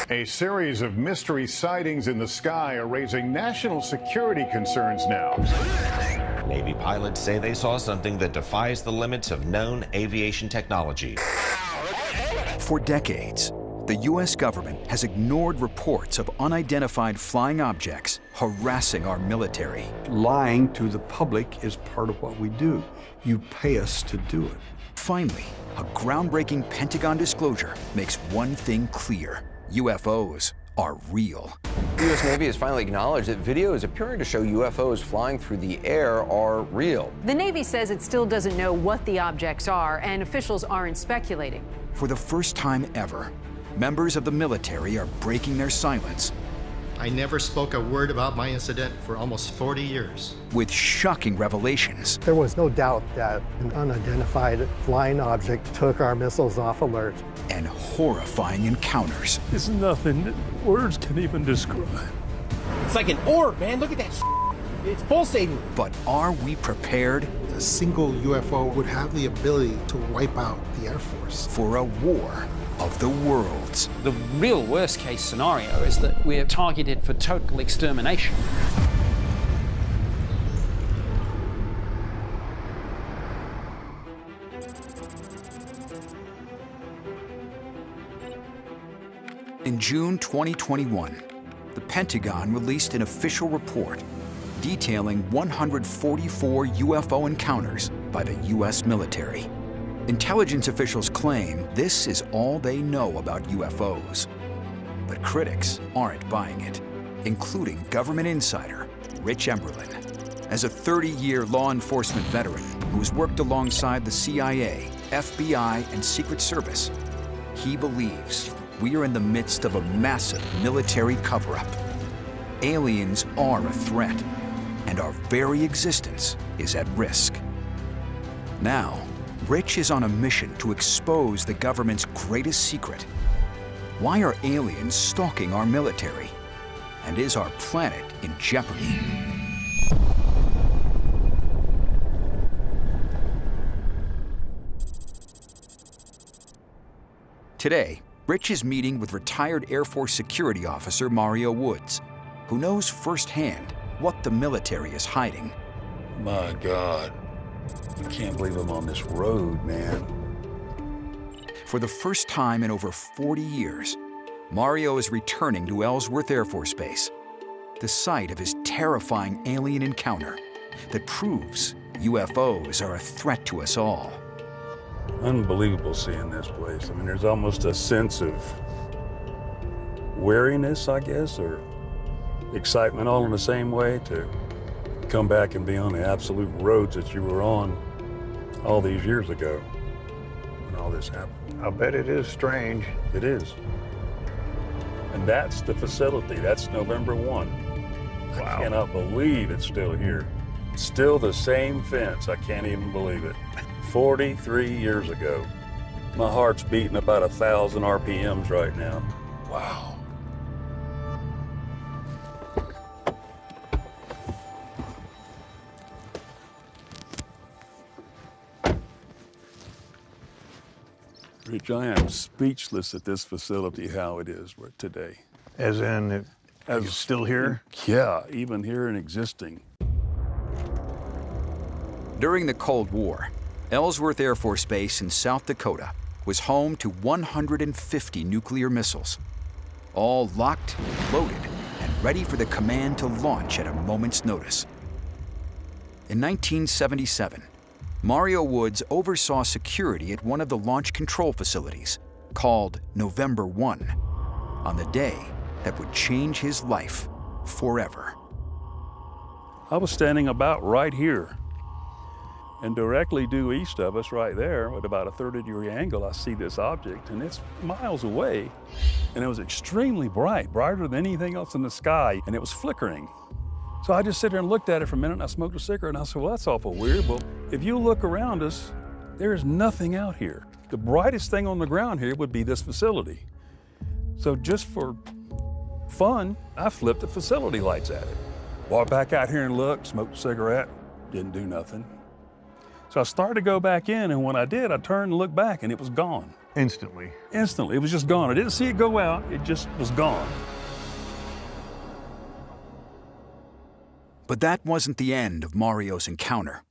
A series of mystery sightings in the sky are raising national security concerns now. Navy pilots say they saw something that defies the limits of known aviation technology. For decades, the U.S. government has ignored reports of unidentified flying objects harassing our military. Lying to the public is part of what we do. You pay us to do it. Finally, a groundbreaking Pentagon disclosure makes one thing clear: UFOs are real. The U.S. Navy has finally acknowledged that videos appearing to show UFOs flying through the air are real. The Navy says it still doesn't know what the objects are, and officials aren't speculating. For the first time ever, members of the military are breaking their silence. I never spoke a word about my incident for almost 40 years. With shocking revelations. There was no doubt that an unidentified flying object took our missiles off alert. And horrifying encounters. It's nothing that words can even describe. It's like an orb, man. Look at that. It's pulsating. But are we prepared? A single UFO would have the ability to wipe out the Air Force. For a war of the worlds. The real worst case scenario is that we're targeted for total extermination. In June 2021, the Pentagon released an official report detailing 144 UFO encounters by the U.S. military. Intelligence officials claim this is all they know about UFOs. But critics aren't buying it, including government insider Rich Emberlin. As a 30-year law enforcement veteran who has worked alongside the CIA, FBI, and Secret Service, he believes we are in the midst of a massive military cover-up. Aliens are a threat, and our very existence is at risk. Now, Rich is on a mission to expose the government's greatest secret. Why are aliens stalking our military? And is our planet in jeopardy? Today, Rich is meeting with retired Air Force security officer Mario Woods, who knows firsthand what the military is hiding. My God. I can't believe I'm on this road, man. For the first time in over 40 years, Mario is returning to Ellsworth Air Force Base, the site of his terrifying alien encounter that proves UFOs are a threat to us all. Unbelievable seeing this place. I mean, there's almost a sense of wariness, I guess, or excitement all in the same way to come back and be on the absolute roads that you were on all these years ago when all this happened. I bet it is strange. It is. And that's the facility. That's November 1. Wow. I cannot believe it's still here. Still the same fence. I can't even believe it. 43 years ago. My heart's beating about 1,000 RPMs right now. Wow. Rich, I am speechless at this facility, how it is today. As in, it's still here? Yeah, even here and existing. During the Cold War, Ellsworth Air Force Base in South Dakota was home to 150 nuclear missiles, all locked, loaded, and ready for the command to launch at a moment's notice. In 1977, Mario Woods oversaw security at one of the launch control facilities, called November 1, on the day that would change his life forever. I was standing about right here, and directly due east of us right there, at about a 30-degree angle, I see this object, and it's miles away, and it was extremely bright, brighter than anything else in the sky, and it was flickering. So I just sat there and looked at it for a minute, and I smoked a cigarette, and I said, well, that's awful weird. Well, if you look around us, there is nothing out here. The brightest thing on the ground here would be this facility. So just for fun, I flipped the facility lights at it. Walked back out here and looked, smoked a cigarette, didn't do nothing. So I started to go back in, and when I did, I turned and looked back, and it was gone. Instantly. Instantly, it was just gone. I didn't see it go out, it just was gone. But that wasn't the end of Mario's encounter.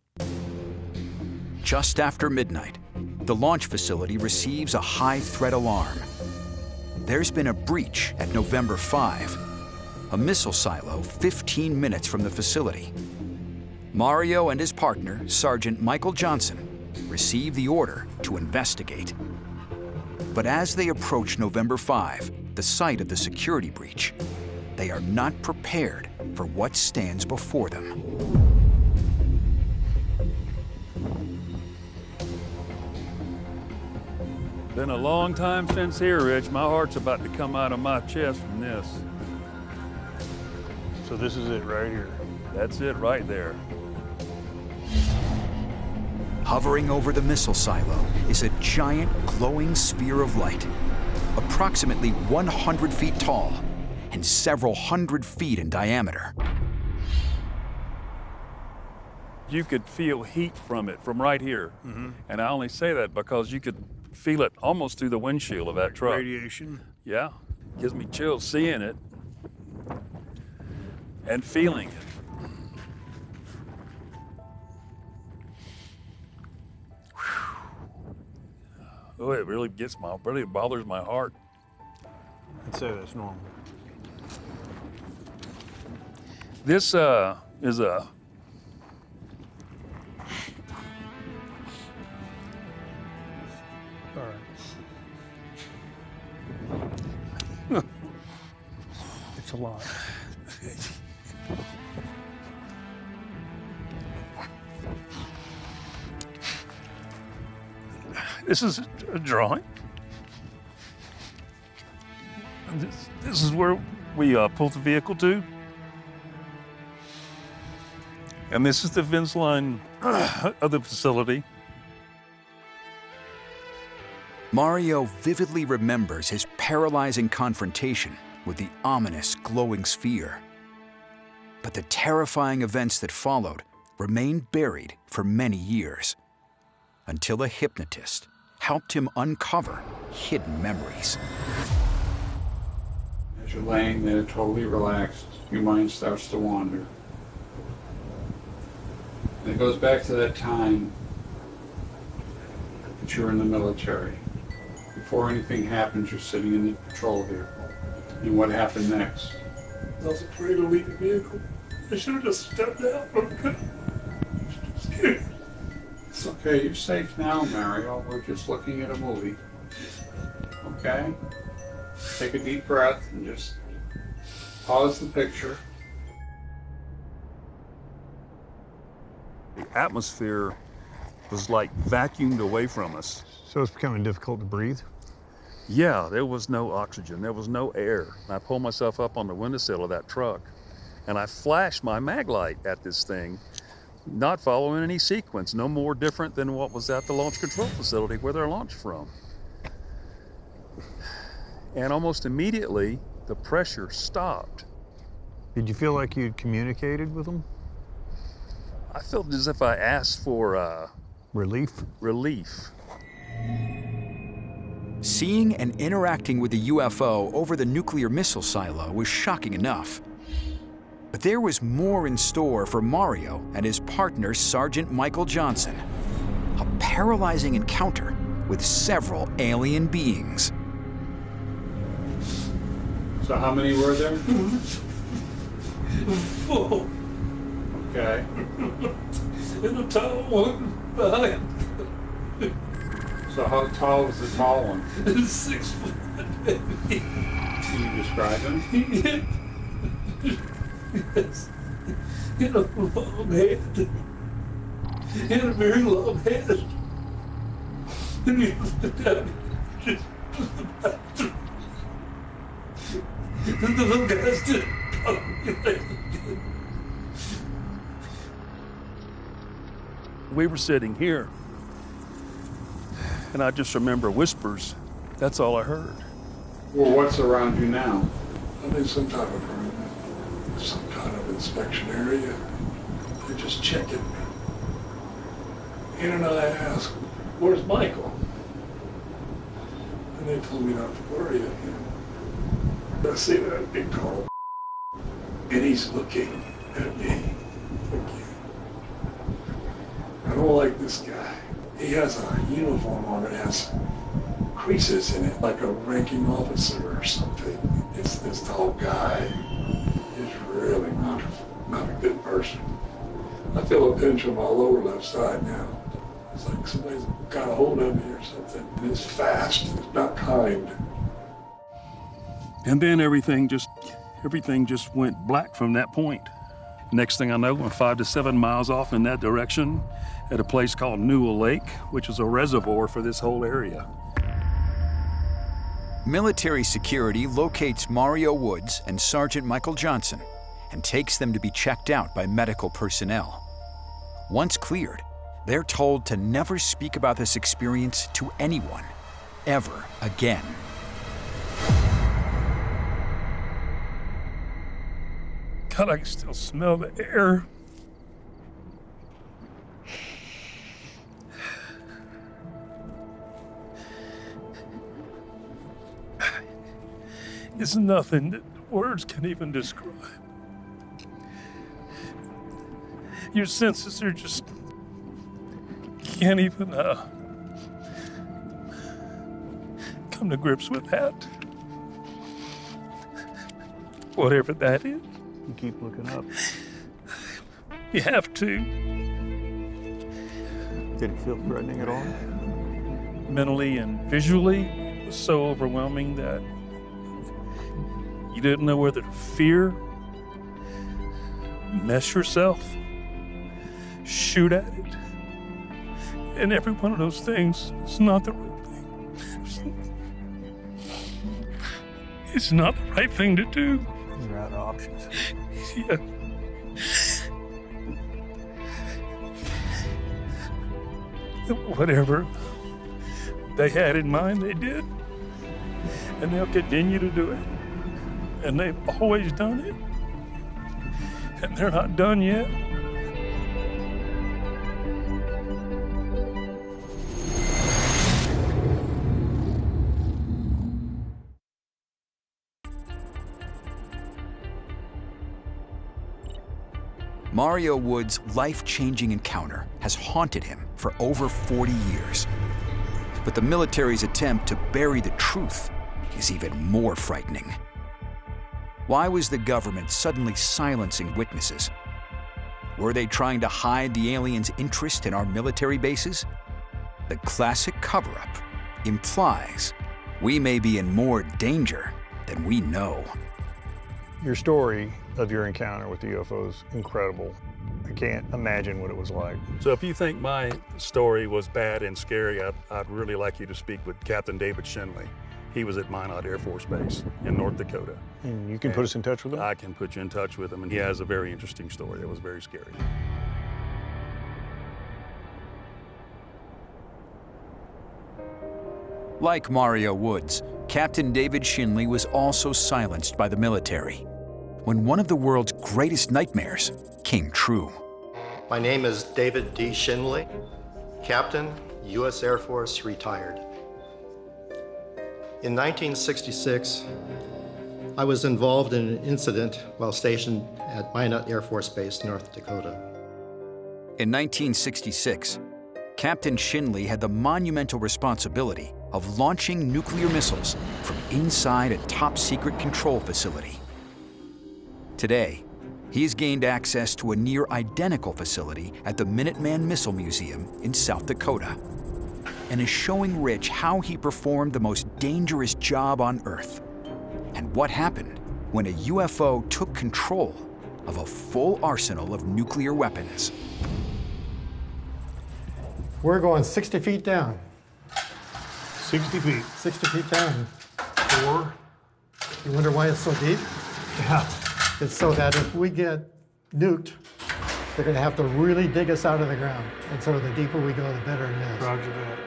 Just after midnight, the launch facility receives a high threat alarm. There's been a breach at November 5, a missile silo 15 minutes from the facility. Mario and his partner, Sergeant Michael Johnson, receive the order to investigate. But as they approach November 5, the site of the security breach, they are not prepared for what stands before them. Been a long time since here, Rich. My heart's about to come out of my chest from this. So this is it right here. That's it right there. Hovering over the missile silo is a giant glowing sphere of light, approximately 100 feet tall and several hundred feet in diameter. You could feel heat from it from right here. Mm-hmm. And I only say that because you could feel it almost through the windshield of that truck. Radiation. Yeah, gives me chills seeing it and feeling it. Oh, it really bothers my heart. I'd say that's normal. This is a All right. It's a lot. This is a drawing. This is where we pulled the vehicle to. And this is the fence line of the facility. Mario vividly remembers his paralyzing confrontation with the ominous glowing sphere. But the terrifying events that followed remained buried for many years, until a hypnotist helped him uncover hidden memories. As you're laying there totally relaxed, your mind starts to wander. And it goes back to that time that you were in the military. Before anything happens, you're sitting in the patrol vehicle. And what happened next? I was afraid to leave the vehicle. I should have just stepped out. I'm scared. It's okay, you're safe now, Mario. We're just looking at a movie. Okay? Take a deep breath and just pause the picture. The atmosphere was like vacuumed away from us. So it's becoming difficult to breathe? Yeah, there was no oxygen, there was no air. And I pulled myself up on the windowsill of that truck and I flashed my mag light at this thing, not following any sequence, no more different than what was at the launch control facility where they're launched from. And almost immediately, the pressure stopped. Did you feel like you'd communicated with them? I felt as if I asked for relief. Relief. Seeing and interacting with the UFO over the nuclear missile silo was shocking enough. But there was more in store for Mario and his partner, Sergeant Michael Johnson. A paralyzing encounter with several alien beings. So how many were there? 4. Okay. And a tall one behind. So how tall was the tall one? 6 foot. Can you describe him? Yes. He had a long head. He had a very long head. And he looked down just the bathroom. And the little guys didn't talk. We were sitting here, and I just remember whispers. That's all I heard. Well, what's around you now? I think some type of room, some kind of inspection area. They're just checking. Ann and I asked, where's Michael? And they told me not to worry of him. I see that big tall and he's looking at me again. I don't like this guy. He has a uniform on that has creases in it, like a ranking officer or something. This tall guy is really not a good person. I feel a pinch on my lower left side now. It's like somebody's got a hold of me or something. And it's fast, it's not kind. And then everything just went black from that point. Next thing I know, I'm 5 to 7 miles off in that direction at a place called Newell Lake, which is a reservoir for this whole area. Military security locates Mario Woods and Sergeant Michael Johnson and takes them to be checked out by medical personnel. Once cleared, they're told to never speak about this experience to anyone, ever again. God, I can still smell the air. It's nothing that words can even describe. Your senses are just can't even come to grips with that. Whatever that is. You keep looking up. You have to. Did it feel threatening at all? Mentally and visually, it was so overwhelming that you didn't know whether to fear, mess yourself, shoot at it. And every one of those things is not the right thing. It's not the right thing to do. You're out of options. Yeah. Whatever they had in mind, they did. And they'll continue to do it. And they've always done it. And they're not done yet. Mario Woods' life-changing encounter has haunted him for over 40 years. But the military's attempt to bury the truth is even more frightening. Why was the government suddenly silencing witnesses? Were they trying to hide the aliens' interest in our military bases? The classic cover-up implies we may be in more danger than we know. Your story of your encounter with the UFO is incredible. I can't imagine what it was like. So if you think my story was bad and scary, I'd really like you to speak with Captain David Shinley. He was at Minot Air Force Base in North Dakota. And you can put us in touch with him? I can put you in touch with him, and he has a very interesting story. It was very scary. Like Mario Woods, Captain David Shinley was also silenced by the military when one of the world's greatest nightmares came true. My name is David D. Shinley, Captain, U.S. Air Force, retired. In 1966, I was involved in an incident while stationed at Minot Air Force Base, North Dakota. In 1966, Captain Shinley had the monumental responsibility of launching nuclear missiles from inside a top-secret control facility. Today, he's gained access to a near-identical facility at the Minuteman Missile Museum in South Dakota and is showing Rich how he performed the most dangerous job on Earth and what happened when a UFO took control of a full arsenal of nuclear weapons. We're going 60 feet down. 60 feet. 60 feet down. Or? You wonder why it's so deep? Yeah. It's so that if we get nuked, they're going to have to really dig us out of the ground. And so the deeper we go, the better it is. Roger that.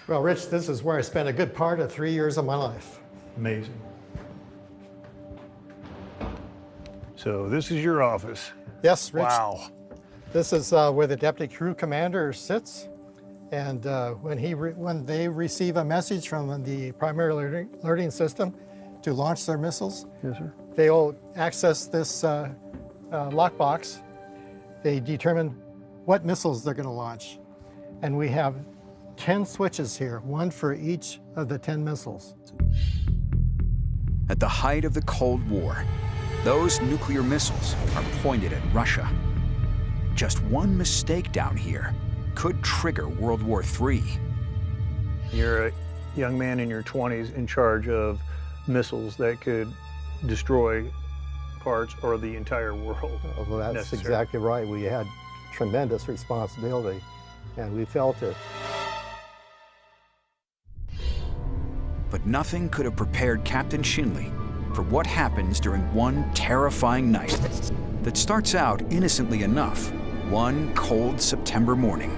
Well, Rich, this is where I spent a good part of 3 years of my life. Amazing. So this is your office. Yes, Rich. Wow. This is where the deputy crew commander sits. And when they receive a message from the primary alerting system to launch their missiles, yes, sir, they'll access this lockbox. They determine what missiles they're going to launch. And we have 10 switches here, one for each of the 10 missiles. At the height of the Cold War, those nuclear missiles are pointed at Russia. Just one mistake down here could trigger World War III. You're a young man in your 20s in charge of missiles that could destroy parts or the entire world. Well, that's exactly right. We had tremendous responsibility, and we felt it. But nothing could have prepared Captain Shinley for what happens during one terrifying night that starts out innocently enough, one cold September morning.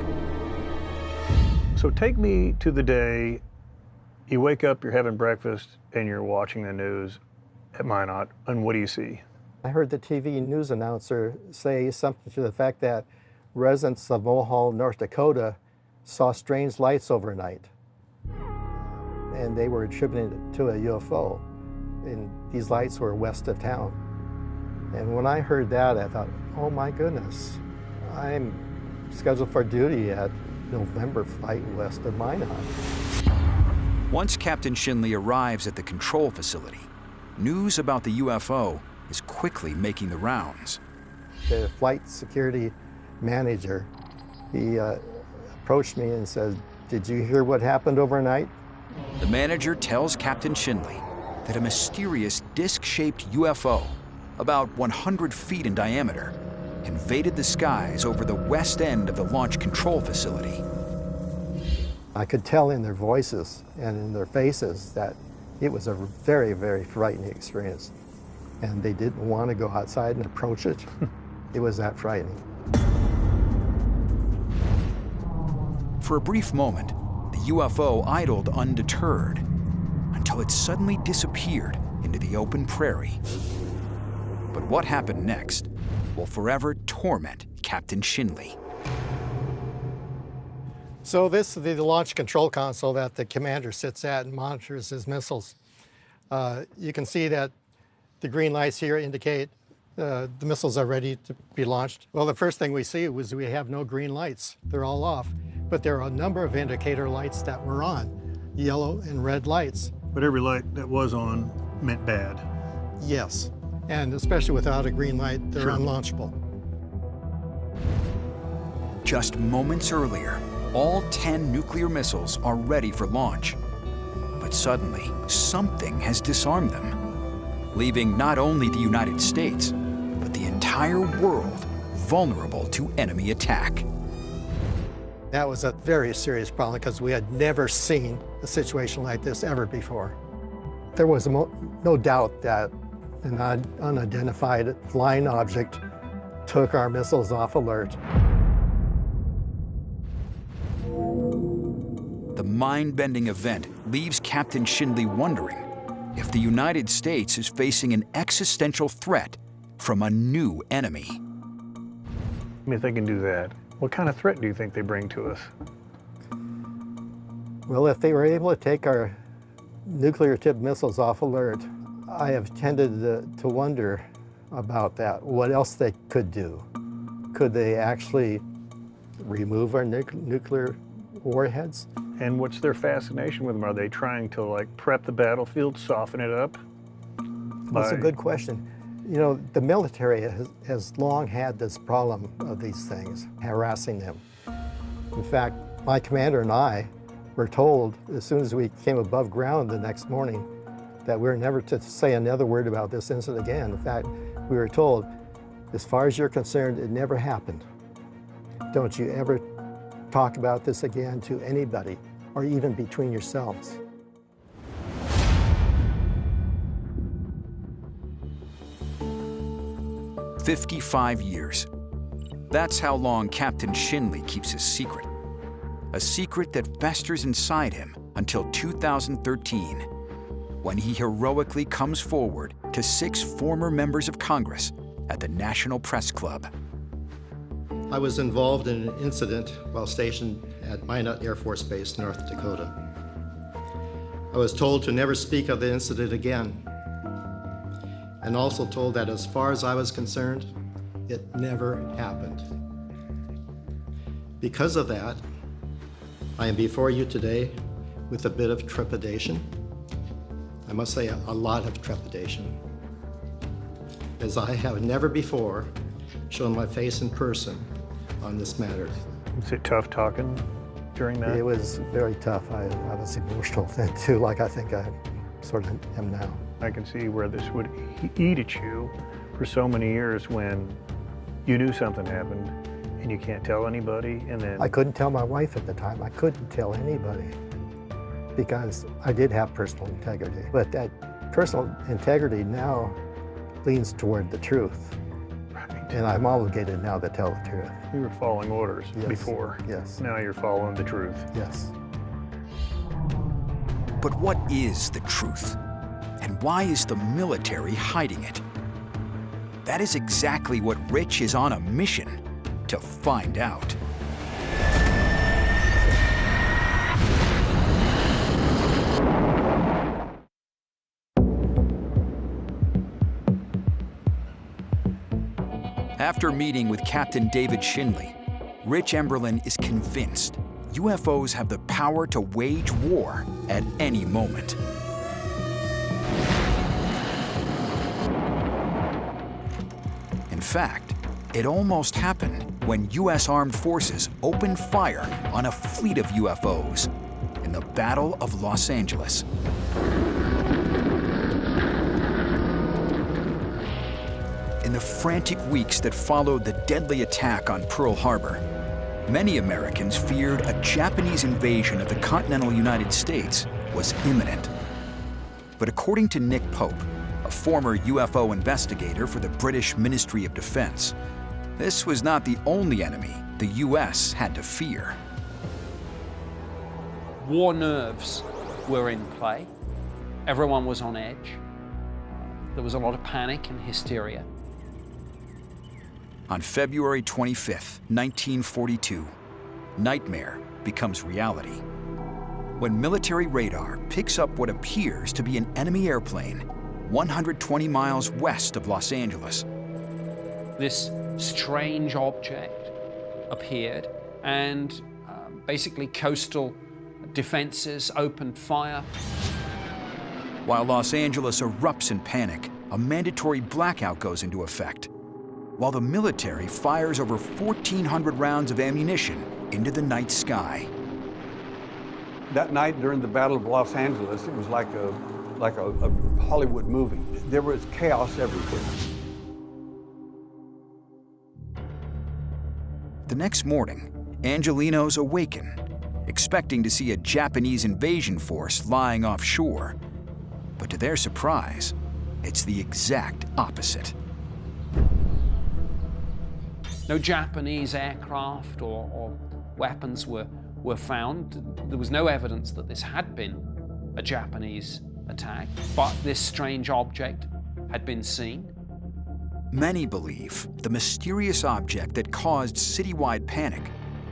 So take me to the day you wake up, you're having breakfast, and you're watching the news at Minot, and what do you see? I heard the TV news announcer say something to the fact that residents of Mulhall, North Dakota saw strange lights overnight. And they were attributing it to a UFO. And these lights were west of town. And when I heard that, I thought, oh my goodness, I'm scheduled for duty at November flight west of Minot. Once Captain Shinley arrives at the control facility, news about the UFO is quickly making the rounds. The flight security manager, he approached me and said, "Did you hear what happened overnight?" The manager tells Captain Shinley that a mysterious disc-shaped UFO, about 100 feet in diameter, invaded the skies over the west end of the launch control facility. I could tell in their voices and in their faces that it was a very, very frightening experience. And they didn't want to go outside and approach it. It was that frightening. For a brief moment, the UFO idled undeterred until it suddenly disappeared into the open prairie. But what happened next will forever torment Captain Shinley. So this is the launch control console that the commander sits at and monitors his missiles. You can see that the green lights here indicate the missiles are ready to be launched. Well, the first thing we see was we have no green lights. They're all off. But there are a number of indicator lights that were on, yellow and red lights. But every light that was on meant bad. Yes, and especially without a green light, they're unlaunchable. Just moments earlier, all 10 nuclear missiles are ready for launch. But suddenly, something has disarmed them, leaving not only the United States, but the entire world vulnerable to enemy attack. That was a very serious problem because we had never seen a situation like this ever before. There was no doubt that an unidentified flying object took our missiles off alert. The mind-bending event leaves Captain Shinley wondering if the United States is facing an existential threat from a new enemy. I mean, if they can do that, what kind of threat do you think they bring to us? Well, if they were able to take our nuclear-tipped missiles off alert, I have tended to wonder about that, what else they could do. Could they actually remove our nuclear warheads? And what's their fascination with them? Are they trying to like prep the battlefield, soften it up? That's a good question. You know, the military has long had this problem of these things, harassing them. In fact, my commander and I were told as soon as we came above ground the next morning that we were never to say another word about this incident again. In fact, we were told, as far as you're concerned, it never happened. Don't you ever talk about this again to anybody, or even between yourselves. "55 years. That's how long Captain Shinley keeps his secret. a secret that festers inside him until 2013, when he heroically comes forward to 6 former members of Congress at the National Press Club. I was involved in an incident while stationed at Minot Air Force Base, North Dakota. I was told to never speak of the incident again, and also told that as far as I was concerned, it never happened. Because of that, I am before you today with a bit of trepidation. I must say a lot of trepidation, as I have never before shown my face in person on this matter. Was it tough talking during that? It was very tough. I was emotional then too, like I think I sort of am now. I can see where this would eat at you for so many years when you knew something happened and you can't tell anybody, and then... I couldn't tell my wife at the time. I couldn't tell anybody because I did have personal integrity. But that personal integrity now leans toward the truth. Right. And I'm obligated now to tell the truth. You were following orders Yes. before. Yes. Now you're following the truth. Yes. But what is the truth? And why is the military hiding it? That is exactly what Rich is on a mission to find out. After meeting with Captain David Shinley, Rich Emberlin is convinced UFOs have the power to wage war at any moment. In fact, it almost happened when U.S. Armed Forces opened fire on a fleet of UFOs in the Battle of Los Angeles. In the frantic weeks that followed the deadly attack on Pearl Harbor, many Americans feared a Japanese invasion of the continental United States was imminent. But according to Nick Pope, a former UFO investigator for the British Ministry of Defense, this was not the only enemy the U.S. had to fear. War nerves were in play. Everyone was on edge. There was a lot of panic and hysteria. On February 25, 1942, nightmare becomes reality. When military radar picks up what appears to be an enemy airplane 120 miles west of Los Angeles. This strange object appeared, and basically coastal defenses opened fire. While Los Angeles erupts in panic, a mandatory blackout goes into effect, while the military fires over 1,400 rounds of ammunition into the night sky. That night during the Battle of Los Angeles, it was like a Hollywood movie. There was chaos everywhere. The next morning, Angelinos awaken, expecting to see a Japanese invasion force lying offshore. But to their surprise, it's the exact opposite. No Japanese aircraft or weapons were found. There was no evidence that this had been a Japanese attack, but this strange object had been seen. Many believe the mysterious object that caused citywide panic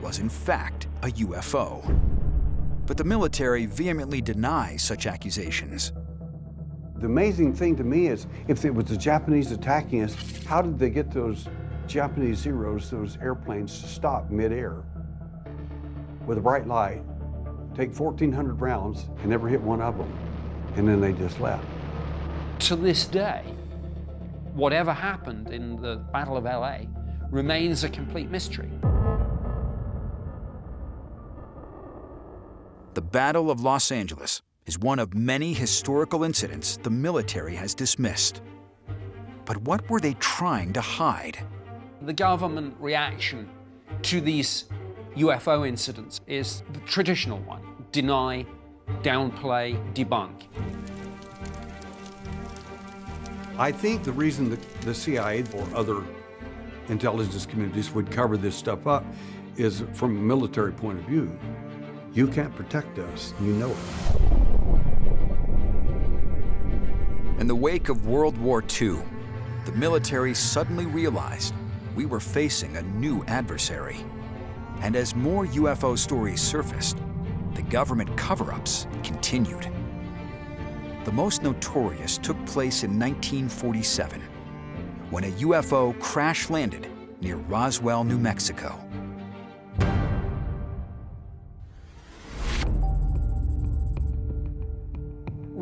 was in fact a UFO. But the military vehemently denies such accusations. The amazing thing to me is, if it was the Japanese attacking us, how did they get those Japanese Zeros, those airplanes, to stop midair with a bright light, take 1,400 rounds and never hit one of them, and then they just left? To this day, whatever happened in the Battle of LA remains a complete mystery. The Battle of Los Angeles is one of many historical incidents the military has dismissed. But what were they trying to hide? The government reaction to these UFO incidents is the traditional one: deny, downplay, debunk. I think the reason that the CIA or other intelligence communities would cover this stuff up is from a military point of view. You can't protect us, you know it. In the wake of World War II, the military suddenly realized we were facing a new adversary. And as more UFO stories surfaced, the government cover-ups continued. The most notorious took place in 1947, when a UFO crash-landed near Roswell, New Mexico.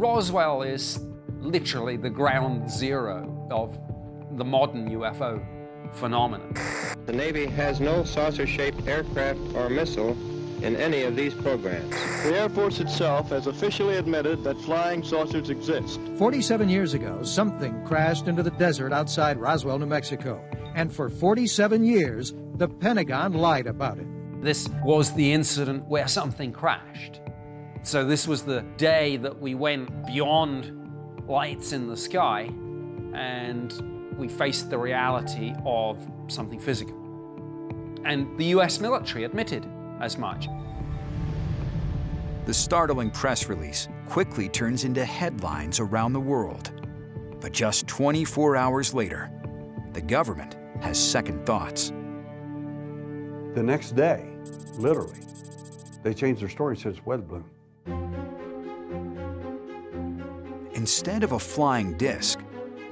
Roswell is literally the ground zero of the modern UFO phenomenon. The Navy has no saucer-shaped aircraft or missile in any of these programs. The Air Force itself has officially admitted that flying saucers exist. 47 years ago, something crashed into the desert outside Roswell, New Mexico. And for 47 years, the Pentagon lied about it. This was the incident where something crashed. So this was the day that we went beyond lights in the sky and we faced the reality of something physical. And the US military admitted as much. The startling press release quickly turns into headlines around the world. But just 24 hours later, the government has second thoughts. The next day, literally, they changed their story and said it's weather balloon. Instead of a flying disc,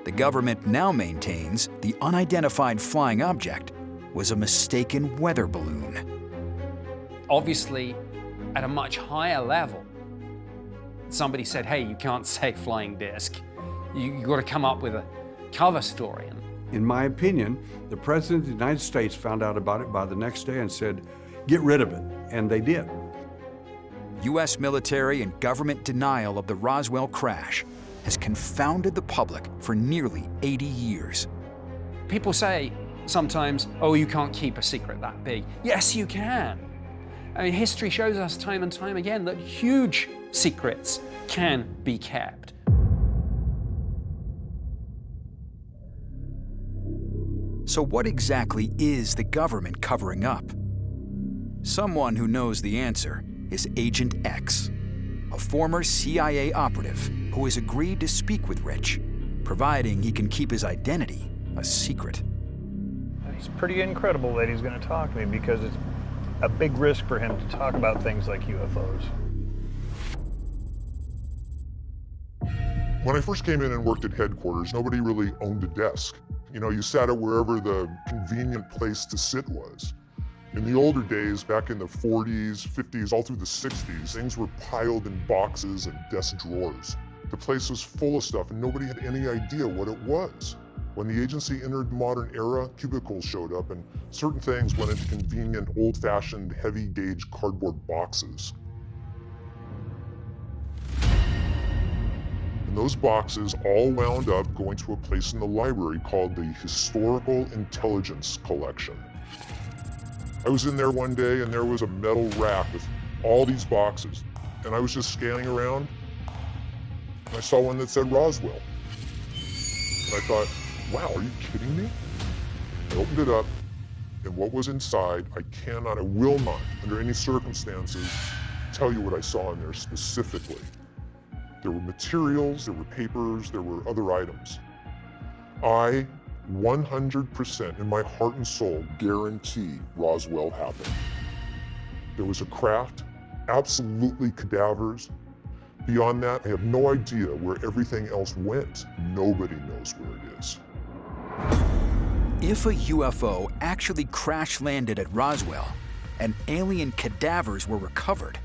the government now maintains the unidentified flying object was a mistaken weather balloon. Obviously, at a much higher level, somebody said, hey, you can't say flying disc. You got to come up with a cover story. In my opinion, the President of the United States found out about it by the next day and said, get rid of it, and they did. U.S. military and government denial of the Roswell crash has confounded the public for nearly 80 years. People say sometimes, oh, you can't keep a secret that big. Yes, you can. I mean, history shows us time and time again that huge secrets can be kept. So what exactly is the government covering up? Someone who knows the answer is Agent X, a former CIA operative who has agreed to speak with Rich, providing he can keep his identity a secret. It's pretty incredible that he's going to talk to me because it's a big risk for him to talk about things like UFOs. When I first came in and worked at headquarters, nobody really owned a desk. You know, you sat at wherever the convenient place to sit was. In the older days, back in the 40s, 50s, all through the 60s, things were piled in boxes and desk drawers. The place was full of stuff and nobody had any idea what it was. When the agency entered the modern era, cubicles showed up and certain things went into convenient, old-fashioned, heavy-gauge cardboard boxes. And those boxes all wound up going to a place in the library called the Historical Intelligence Collection. I was in there one day and there was a metal rack with all these boxes. And I was just scanning around and I saw one that said Roswell. And I thought, wow, are you kidding me? I opened it up and what was inside, I will not, under any circumstances, tell you what I saw in there specifically. There were materials, there were papers, there were other items. I 100% in my heart and soul guarantee Roswell happened. There was a craft, absolutely cadavers. Beyond that, I have no idea where everything else went. Nobody knows where it is. If a UFO actually crash-landed at Roswell and alien cadavers were recovered,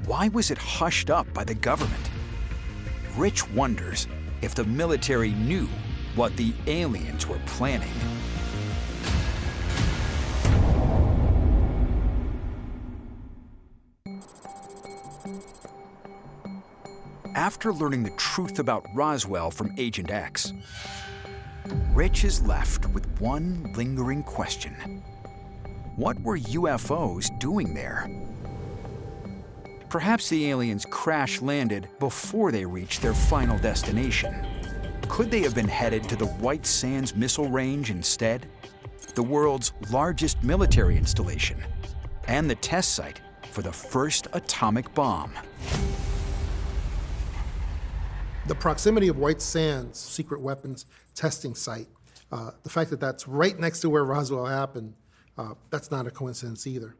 why was it hushed up by the government? Rich wonders if the military knew what the aliens were planning. After learning the truth about Roswell from Agent X, Rich is left with one lingering question. What were UFOs doing there? Perhaps the aliens crash-landed before they reached their final destination. Could they have been headed to the White Sands Missile Range instead? The world's largest military installation, and the test site for the first atomic bomb. The proximity of White Sands secret weapons testing site, the fact that that's right next to where Roswell happened, that's not a coincidence either.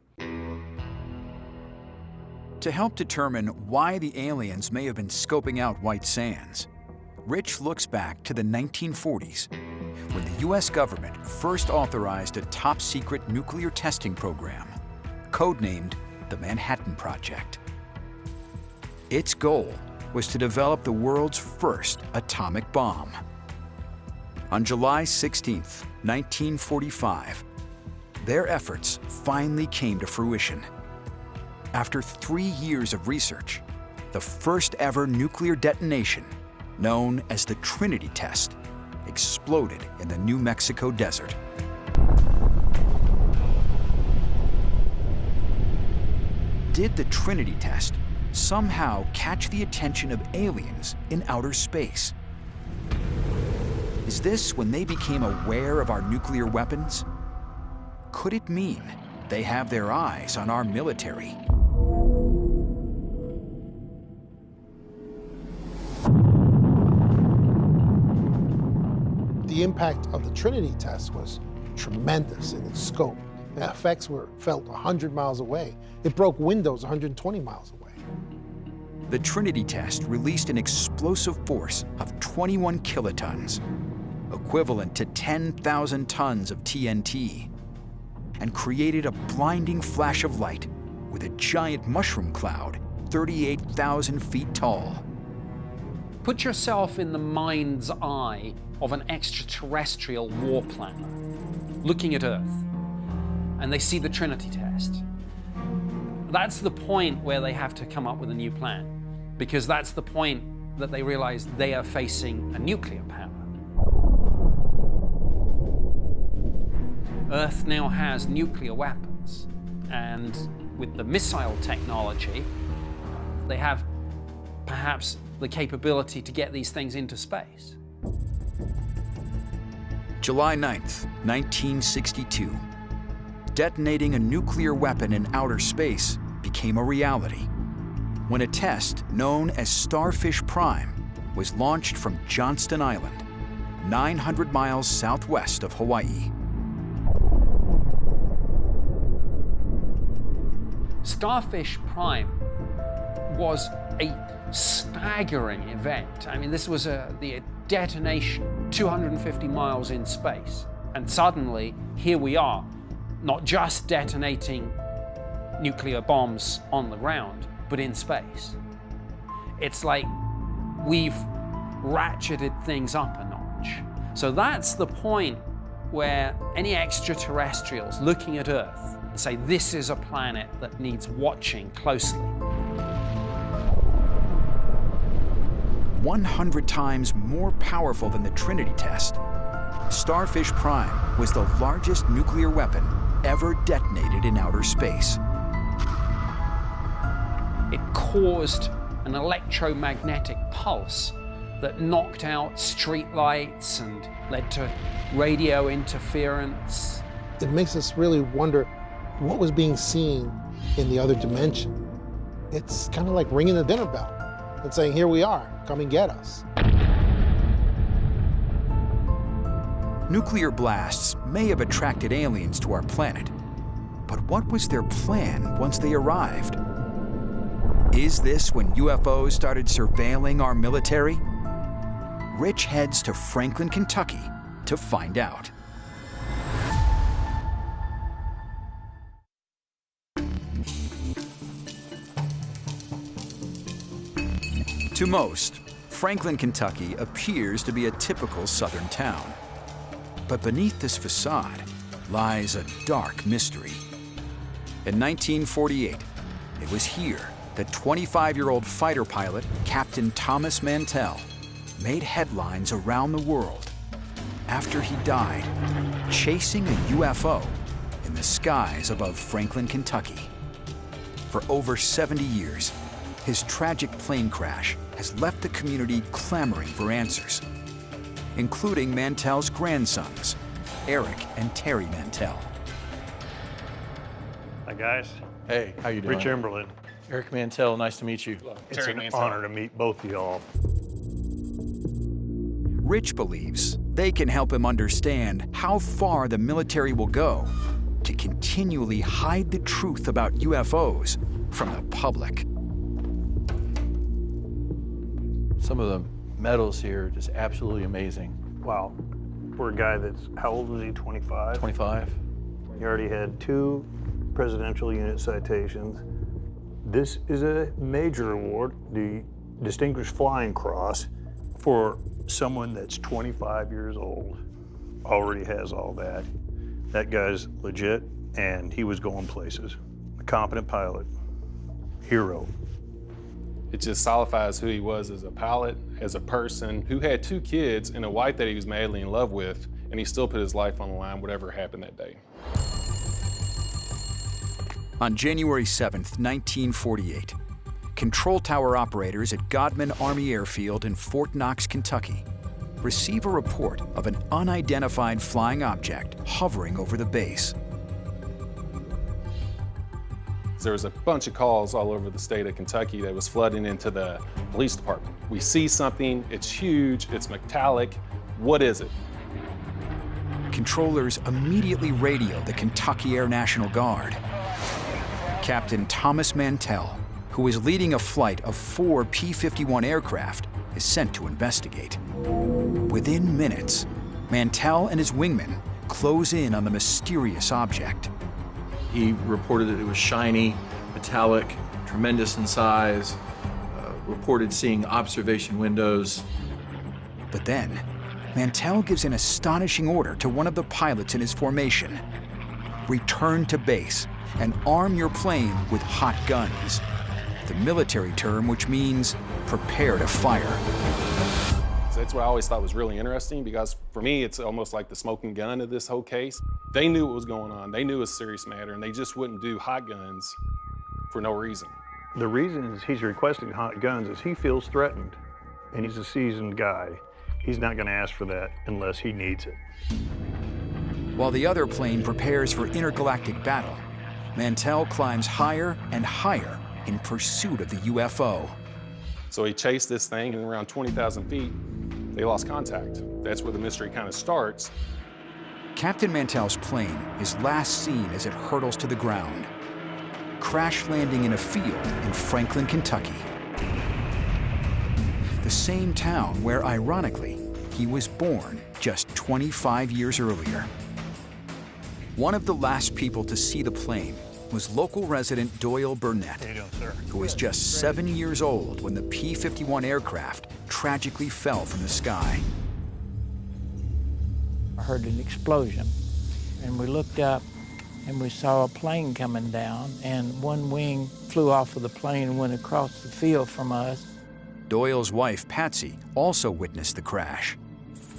To help determine why the aliens may have been scoping out White Sands, Rich looks back to the 1940s, when the US government first authorized a top-secret nuclear testing program, codenamed the Manhattan Project. Its goal was to develop the world's first atomic bomb. On July 16, 1945, their efforts finally came to fruition. After 3 years of research, the first ever nuclear detonation, known as the Trinity Test, exploded in the New Mexico desert. Did the Trinity Test somehow catch the attention of aliens in outer space? Is this when they became aware of our nuclear weapons? Could it mean they have their eyes on our military? The impact of the Trinity test was tremendous in its scope. The effects were felt 100 miles away. It broke windows 120 miles away. The Trinity Test released an explosive force of 21 kilotons, equivalent to 10,000 tons of TNT, and created a blinding flash of light with a giant mushroom cloud 38,000 feet tall. Put yourself in the mind's eye of an extraterrestrial war planner looking at Earth, and they see the Trinity Test. That's the point where they have to come up with a new plan, because that's the point that they realize they are facing a nuclear power. Earth now has nuclear weapons, and with the missile technology, they have perhaps the capability to get these things into space. July 9th, 1962. Detonating a nuclear weapon in outer space became a reality when a test known as Starfish Prime was launched from Johnston Island, 900 miles southwest of Hawaii. Starfish Prime was a staggering event. I mean, this was the detonation 250 miles in space. And suddenly, here we are, not just detonating nuclear bombs on the ground, but in space. It's like we've ratcheted things up a notch. So that's the point where any extraterrestrials looking at Earth say this is a planet that needs watching closely. 100 times more powerful than the Trinity Test, Starfish Prime was the largest nuclear weapon ever detonated in outer space. It caused an electromagnetic pulse that knocked out street lights and led to radio interference. It makes us really wonder what was being seen in the other dimension. It's kind of like ringing the dinner bell and saying, here we are, come and get us. Nuclear blasts may have attracted aliens to our planet, but what was their plan once they arrived? Is this when UFOs started surveilling our military? Rich heads to Franklin, Kentucky to find out. To most, Franklin, Kentucky appears to be a typical southern town. But beneath this facade lies a dark mystery. In 1948, it was here that 25-year-old fighter pilot Captain Thomas Mantell made headlines around the world after he died chasing a UFO in the skies above Franklin, Kentucky. For over 70 years, his tragic plane crash has left the community clamoring for answers, including Mantell's grandsons, Eric and Terry Mantell. Hi, guys. Hey, how you doing? Rich Emberlin. Eric Mantell, nice to meet you. It's an honor to meet both of y'all. Rich believes they can help him understand how far the military will go to continually hide the truth about UFOs from the public. Some of the medals here are just absolutely amazing. Wow. For a guy that's, how old was he, 25? 25. He already had 2 presidential unit citations. This is a major award, the Distinguished Flying Cross, for someone that's 25 years old, already has all that. That guy's legit, and he was going places. A competent pilot, hero. It just solidifies who he was as a pilot, as a person, who had 2 kids and a wife that he was madly in love with, and he still put his life on the line, whatever happened that day. On January 7th, 1948, control tower operators at Godman Army Airfield in Fort Knox, Kentucky, receive a report of an unidentified flying object hovering over the base. There was a bunch of calls all over the state of Kentucky that was flooding into the police department. We see something, it's huge, it's metallic, what is it? Controllers immediately radio the Kentucky Air National Guard. Captain Thomas Mantell, who is leading a flight of 4 P-51 aircraft, is sent to investigate. Within minutes, Mantell and his wingmen close in on the mysterious object. He reported that it was shiny, metallic, tremendous in size, reported seeing observation windows. But then, Mantell gives an astonishing order to one of the pilots in his formation. Return to base and arm your plane with hot guns, the military term which means prepare to fire. So that's what I always thought was really interesting, because for me, it's almost like the smoking gun of this whole case. They knew what was going on. They knew it was a serious matter, and they just wouldn't do hot guns for no reason. The reason he's requesting hot guns is he feels threatened, and he's a seasoned guy. He's not going to ask for that unless he needs it. While the other plane prepares for intergalactic battle, Mantell climbs higher and higher in pursuit of the UFO. So he chased this thing, and around 20,000 feet, they lost contact. That's where the mystery kind of starts. Captain Mantell's plane is last seen as it hurtles to the ground, crash landing in a field in Franklin, Kentucky. The same town where, ironically, he was born just 25 years earlier. One of the last people to see the plane was local resident Doyle Burnett, How you doing, sir? who was just 7 years old when the P-51 aircraft tragically fell from the sky. I heard an explosion, and we looked up and we saw a plane coming down, and one wing flew off of the plane and went across the field from us. Doyle's wife, Patsy, also witnessed the crash.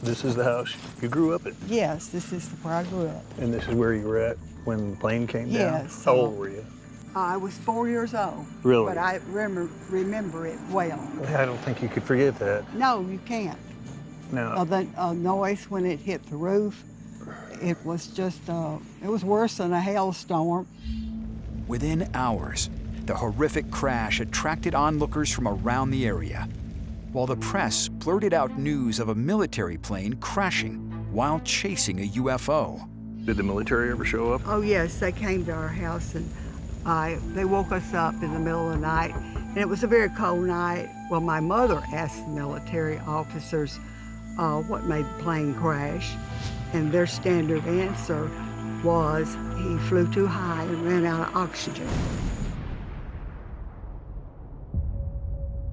This is the house you grew up in? Yes, this is where I grew up. And this is where you were at when the plane came down? Yes. How old were you? I was 4 years old. Really? But I remember it well. I don't think you could forget that. No, you can't. No. The noise when it hit the roof, it was just, it was worse than a hailstorm. Within hours, the horrific crash attracted onlookers from around the area, while the press blurted out news of a military plane crashing while chasing a UFO. Did the military ever show up? Oh yes, they came to our house and they woke us up in the middle of the night. And it was a very cold night. Well, my mother asked the military officers what made the plane crash. And their standard answer was he flew too high and ran out of oxygen.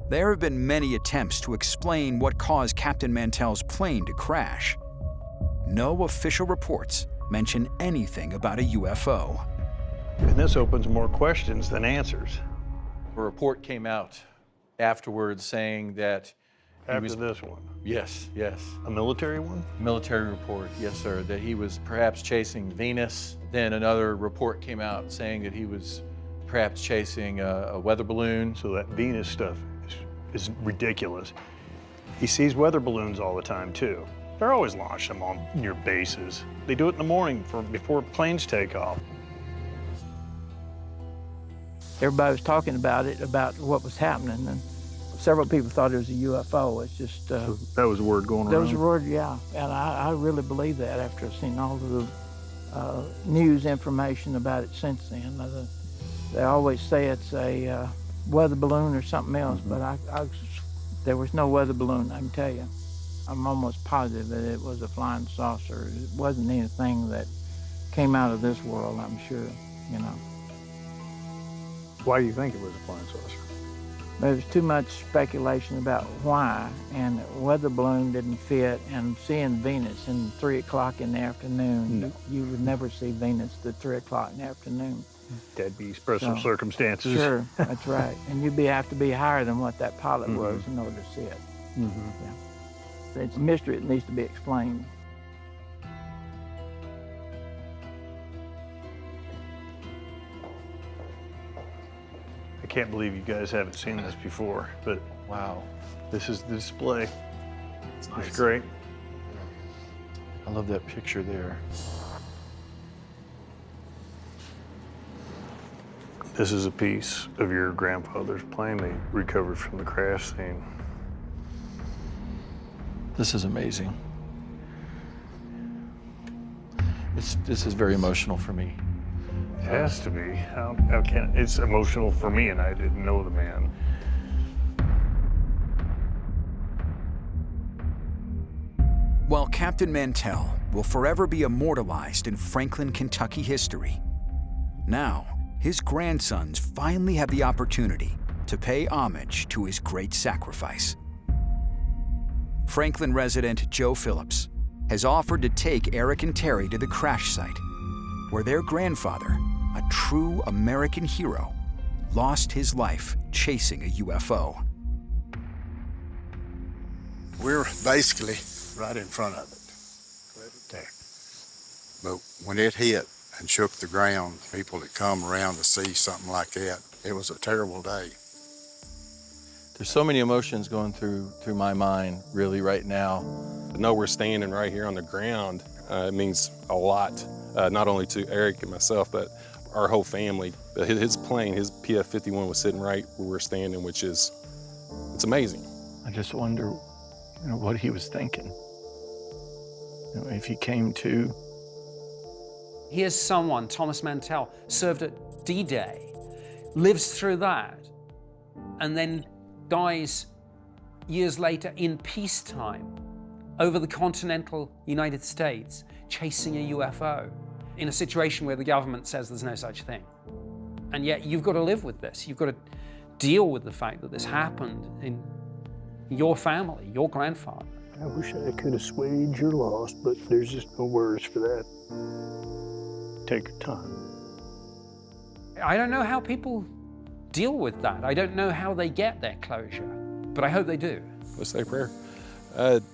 There have been many attempts to explain what caused Captain Mantell's plane to crash. No official reports mention anything about a UFO. And this opens more questions than answers. A report came out afterwards saying that After this one? Yes, yes. A military one? Military report, yes, sir, that he was perhaps chasing Venus. Then another report came out saying that he was perhaps chasing a weather balloon. So that Venus stuff is ridiculous. He sees weather balloons all the time, too. They're always launching them on near bases. They do it in the morning before planes take off. everybody was talking about it, about what was happening, and several people thought it was a UFO. It's just... So that was the word going around? That was the word, yeah. And I really believe that after seeing all of the news information about it since then. They always say it's a weather balloon or something else, but there was no weather balloon, I can tell you. I'm almost positive that it was a flying saucer. It wasn't anything that came out of this world, I'm sure, you know. Why do you think it was a flying saucer? There's too much speculation about why, and the weather balloon didn't fit, and seeing Venus in 3 o'clock in the afternoon, you would never see Venus at 3 o'clock in the afternoon. That'd be special circumstances. Sure, that's right. And you'd have to be higher than what that pilot was in order to see it. Yeah. It's a mystery that needs to be explained. I can't believe you guys haven't seen this before, but wow, this is the display. It's nice. It's great. I love that picture there. This is a piece of your grandfather's plane they recovered from the crash scene. This is amazing. This is very emotional for me. It has to be. How can it's emotional for me, and I didn't know the man. While Captain Mantell will forever be immortalized in Franklin, Kentucky history, now his grandsons finally have the opportunity to pay homage to his great sacrifice. Franklin resident Joe Phillips has offered to take Eric and Terry to the crash site, where their grandfather, a true American hero, lost his life chasing a UFO. We're basically right in front of it, there. But when it hit and shook the ground, people that come around to see something like that, it was a terrible day. There's so many emotions going through my mind, really, right now. To know we're standing right here on the ground, it means a lot, not only to Eric and myself, but our whole family. His plane, his PF-51 was sitting right where we're standing, which is, it's amazing. I just wonder, what he was thinking. If he came to. Here's someone, Thomas Mantell, served at D-Day, lives through that, and then dies years later in peacetime over the continental United States, chasing a UFO in a situation where the government says there's no such thing. And yet you've got to live with this. You've got to deal with the fact that this happened in your family, your grandfather. I wish I could assuage your loss, but there's just no words for that. Take your time. I don't know how people deal with that. I don't know how they get their closure, but I hope they do. Let's say a prayer.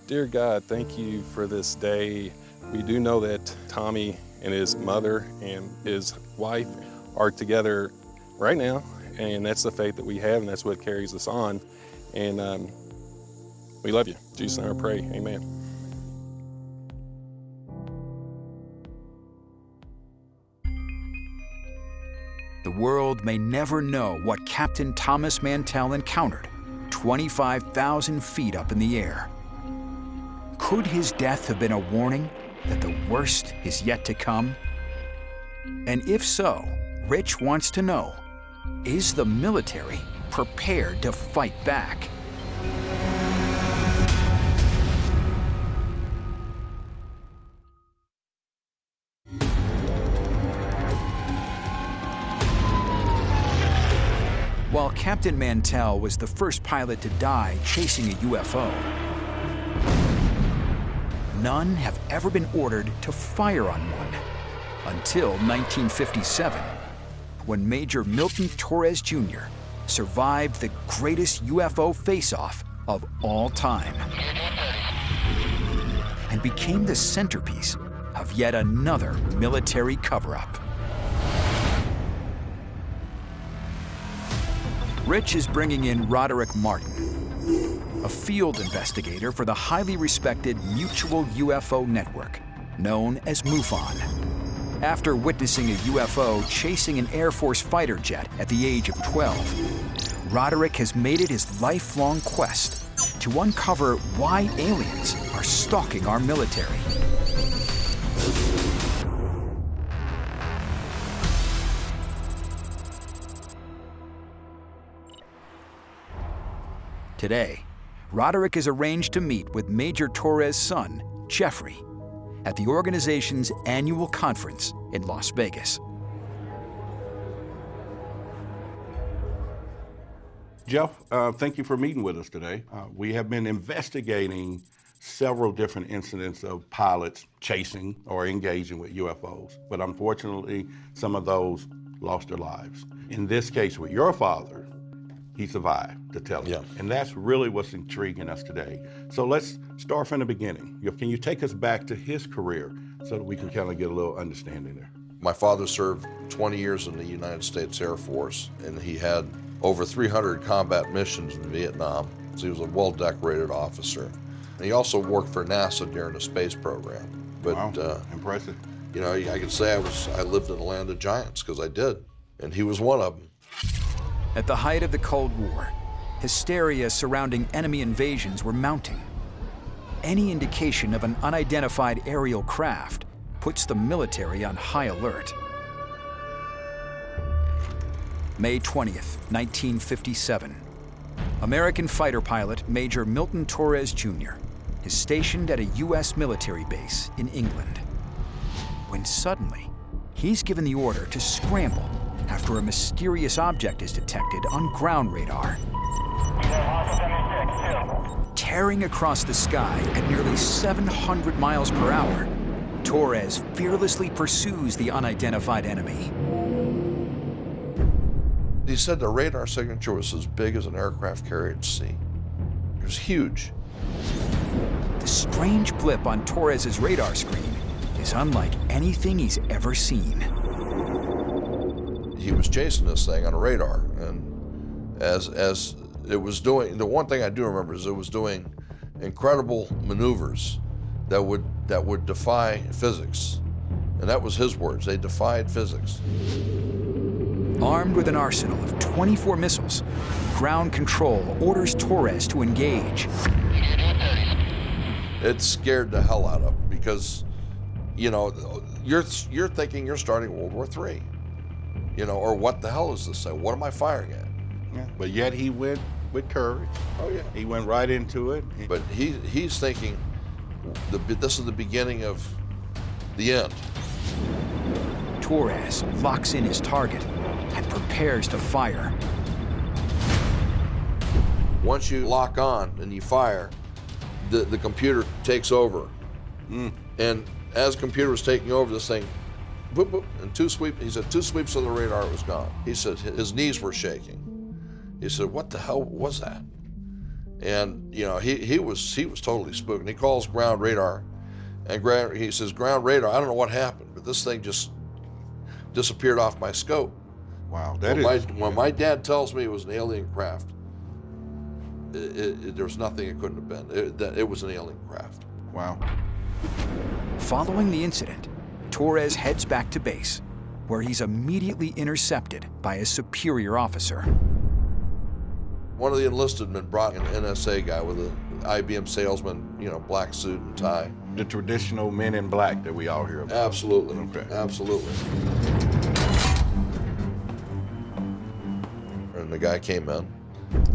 Dear God, thank you for this day. We do know that Tommy and his mother and his wife are together right now, and that's the faith that we have, and that's what carries us on. And we love you. In Jesus' name I pray, amen. The world may never know what Captain Thomas Mantell encountered 25,000 feet up in the air. Could his death have been a warning that the worst is yet to come? And if so, Rich wants to know, is the military prepared to fight back? While Captain Mantell was the first pilot to die chasing a UFO, none have ever been ordered to fire on one until 1957, when Major Milton Torres Jr. survived the greatest UFO face-off of all time and became the centerpiece of yet another military cover-up. Rich is bringing in Roderick Martin, a field investigator for the highly respected Mutual UFO Network, known as MUFON. After witnessing a UFO chasing an Air Force fighter jet at the age of 12, Roderick has made it his lifelong quest to uncover why aliens are stalking our military. Today, Roderick is arranged to meet with Major Torres' son, Jeffrey, at the organization's annual conference in Las Vegas. Jeff, thank you for meeting with us today. We have been investigating several different incidents of pilots chasing or engaging with UFOs, but unfortunately, some of those lost their lives. In this case, with your father, he survived to tell it. And that's really what's intriguing us today. So let's start from the beginning. Can you take us back to his career so that we can kind of get a little understanding there? My father served 20 years in the United States Air Force, and he had over 300 combat missions in Vietnam. So he was a well-decorated officer. And he also worked for NASA during the space program. But, wow, impressive. You know, I could say I lived in the land of giants, because I did, and he was one of them. At the height of the Cold War, hysteria surrounding enemy invasions were mounting. Any indication of an unidentified aerial craft puts the military on high alert. May 20th, 1957. American fighter pilot Major Milton Torres Jr. is stationed at a U.S. military base in England, when suddenly he's given the order to scramble after a mysterious object is detected on ground radar. Tearing across the sky at nearly 700 miles per hour, Torres fearlessly pursues the unidentified enemy. He said the radar signature was as big as an aircraft carrier at sea. It was huge. The strange blip on Torres's radar screen is unlike anything he's ever seen. He was chasing this thing on a radar, and as it was doing, the one thing I do remember is it was doing incredible maneuvers that would defy physics. And that was his words, they defied physics. Armed with an arsenal of 24 missiles, ground control orders Torres to engage. It scared the hell out of him because, you know, you're thinking you're starting World War III. You know, or what the hell is this thing? What am I firing at? Yeah, but yet he went with courage. Oh yeah. He went right into it. But he's thinking, this is the beginning of the end. Torres locks in his target and prepares to fire. Once you lock on and you fire, the computer takes over. And as the computer was taking over, this thing, boop, boop, and he said 2 sweeps of the radar, it was gone. He said his knees were shaking. He said, what the hell was that? And you know, he was totally spooked. And he calls ground radar, and he says, ground radar, I don't know what happened, but this thing just disappeared off my scope. Wow, when my dad tells me it was an alien craft, there was nothing it couldn't have been. It was an alien craft. Wow. Following the incident, Torres heads back to base, where he's immediately intercepted by a superior officer. One of the enlisted men brought an NSA guy with an IBM salesman, you know, black suit and tie. The traditional men in black that we all hear about. Absolutely, okay. Absolutely. And the guy came in,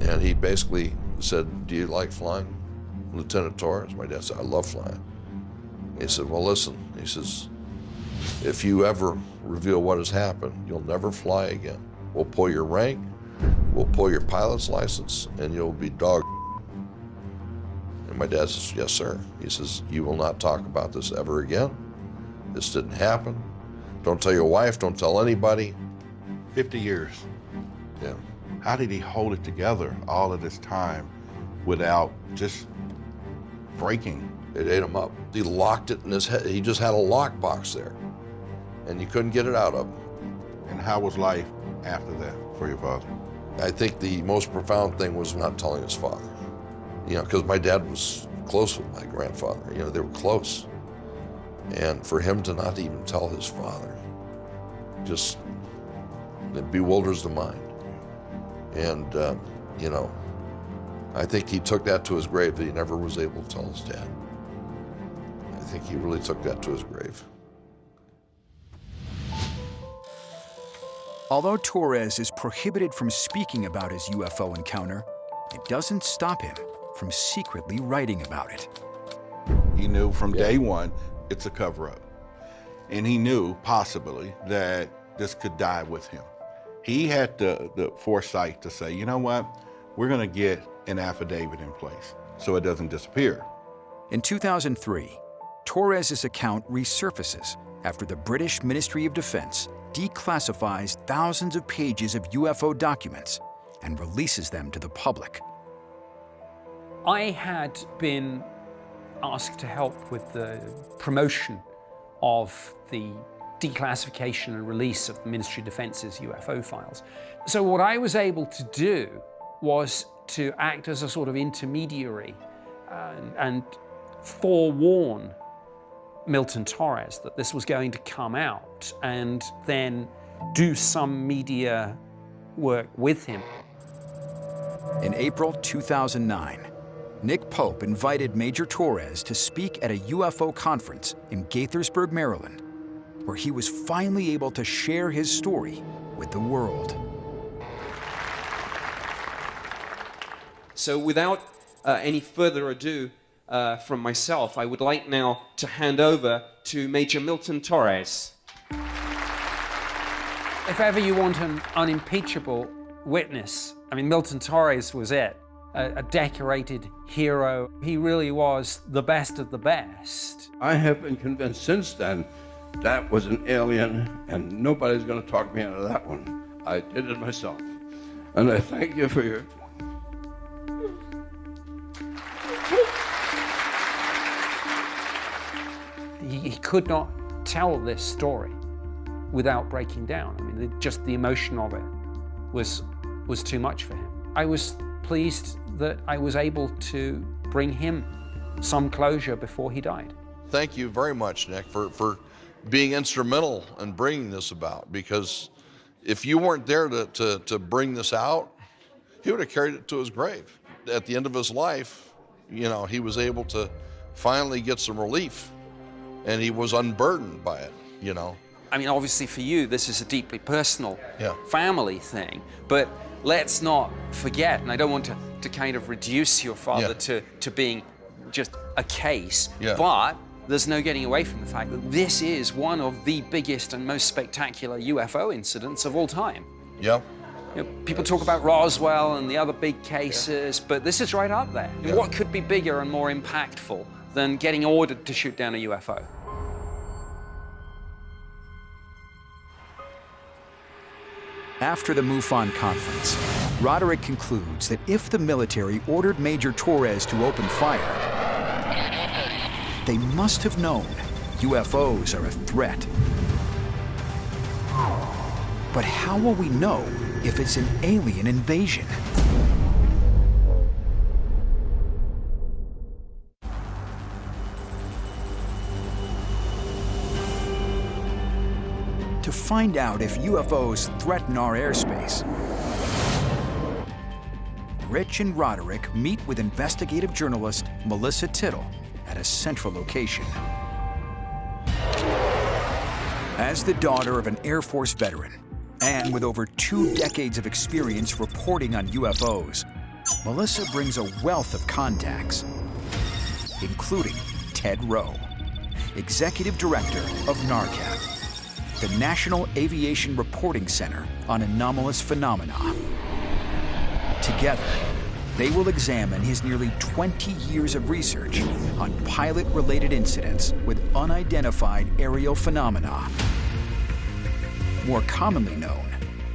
and he basically said, do you like flying, Lieutenant Torres? My dad said, I love flying. He said, well, listen, he says, if you ever reveal what has happened, you'll never fly again. We'll pull your rank, we'll pull your pilot's license, and you'll be dog. And my dad says, yes, sir. He says, you will not talk about this ever again. This didn't happen. Don't tell your wife, don't tell anybody. 50 years. Yeah. How did he hold it together all of this time without just breaking? It ate him up. He locked it in his head. He just had a lockbox there, and you couldn't get it out of him. And how was life after that for your father? I think the most profound thing was not telling his father. You know, because my dad was close with my grandfather. You know, they were close. And for him to not even tell his father, just, it bewilders the mind. And, you know, I think he took that to his grave, that he never was able to tell his dad. I think he really took that to his grave. Although Torres is prohibited from speaking about his UFO encounter, it doesn't stop him from secretly writing about it. He knew from day one it's a cover-up. And he knew, possibly, that this could die with him. He had the foresight to say, you know what, we're gonna get an affidavit in place so it doesn't disappear. In 2003, Torres's account resurfaces after the British Ministry of Defense declassifies thousands of pages of UFO documents and releases them to the public. I had been asked to help with the promotion of the declassification and release of the Ministry of Defense's UFO files. So what I was able to do was to act as a sort of intermediary and forewarn Milton Torres that this was going to come out, and then do some media work with him. In April 2009, Nick Pope invited Major Torres to speak at a UFO conference in Gaithersburg, Maryland, where he was finally able to share his story with the world. So without any further ado from myself, I would like now to hand over to Major Milton Torres. If ever you want an unimpeachable witness, I mean, Milton Torres was it. A decorated hero. He really was the best of the best. I have been convinced since then that was an alien, and nobody's going to talk me out of that one. I did it myself. And I thank you for your... He could not tell this story without breaking down. I mean, just the emotion of it was too much for him. I was pleased that I was able to bring him some closure before he died. Thank you very much, Nick, for being instrumental in bringing this about, because if you weren't there to bring this out, he would have carried it to his grave. At the end of his life, you know, he was able to finally get some relief, and he was unburdened by it, you know. I mean, obviously for you, this is a deeply personal family thing, but let's not forget, and I don't want to kind of reduce your father to being just a case, but there's no getting away from the fact that this is one of the biggest and most spectacular UFO incidents of all time. Yeah. You know, people talk about Roswell and the other big cases, but this is right up there. What could be bigger and more impactful than getting ordered to shoot down a UFO? After the MUFON conference, Roderick concludes that if the military ordered Major Torres to open fire, they must have known UFOs are a threat. But how will we know if it's an alien invasion? To find out if UFOs threaten our airspace, Rich and Roderick meet with investigative journalist Melissa Tittle at a central location. As the daughter of an Air Force veteran, and with over 2 decades of experience reporting on UFOs, Melissa brings a wealth of contacts, including Ted Rowe, Executive Director of NARCAP, the National Aviation Reporting Center on Anomalous Phenomena. Together, they will examine his nearly 20 years of research on pilot-related incidents with unidentified aerial phenomena, more commonly known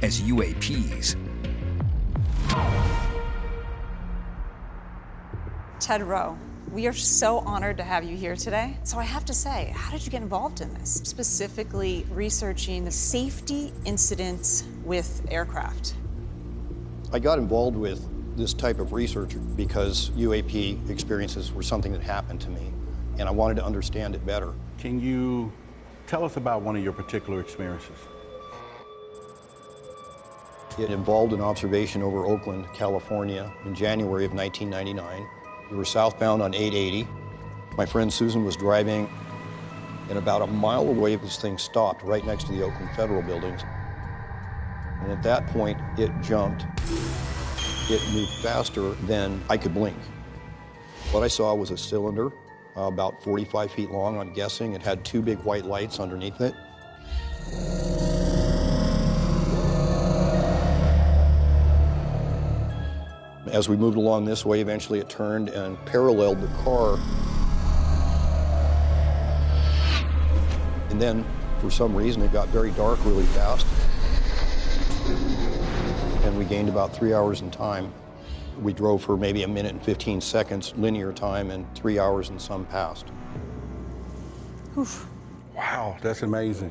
as UAPs. Ted Rowe, we are so honored to have you here today. So I have to say, how did you get involved in this? Specifically researching the safety incidents with aircraft. I got involved with this type of research because UAP experiences were something that happened to me. and I wanted to understand it better. Can you tell us about one of your particular experiences? It involved an observation over Oakland, California in January of 1999. We were southbound on 880. My friend Susan was driving, and about a mile away, this thing stopped right next to the Oakland Federal buildings. And at that point, it jumped. It moved faster than I could blink. What I saw was a cylinder, about 45 feet long, I'm guessing. It had two big white lights underneath it. As we moved along this way, eventually it turned and paralleled the car. And then, for some reason, it got very dark really fast. And we gained about 3 hours in time. We drove for maybe 1 minute and 15 seconds linear time, and 3 hours and some passed. Oof. Wow, that's amazing.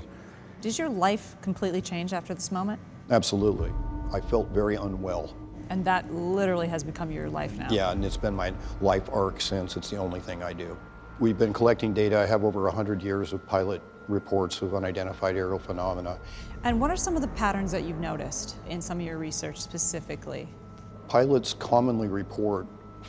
Did your life completely change after this moment? Absolutely. I felt very unwell. And that literally has become your life now? Yeah, and it's been my life arc since. It's the only thing I do. We've been collecting data. I have over 100 years of pilot reports of unidentified aerial phenomena. And what are some of the patterns that you've noticed in some of your research specifically? Pilots commonly report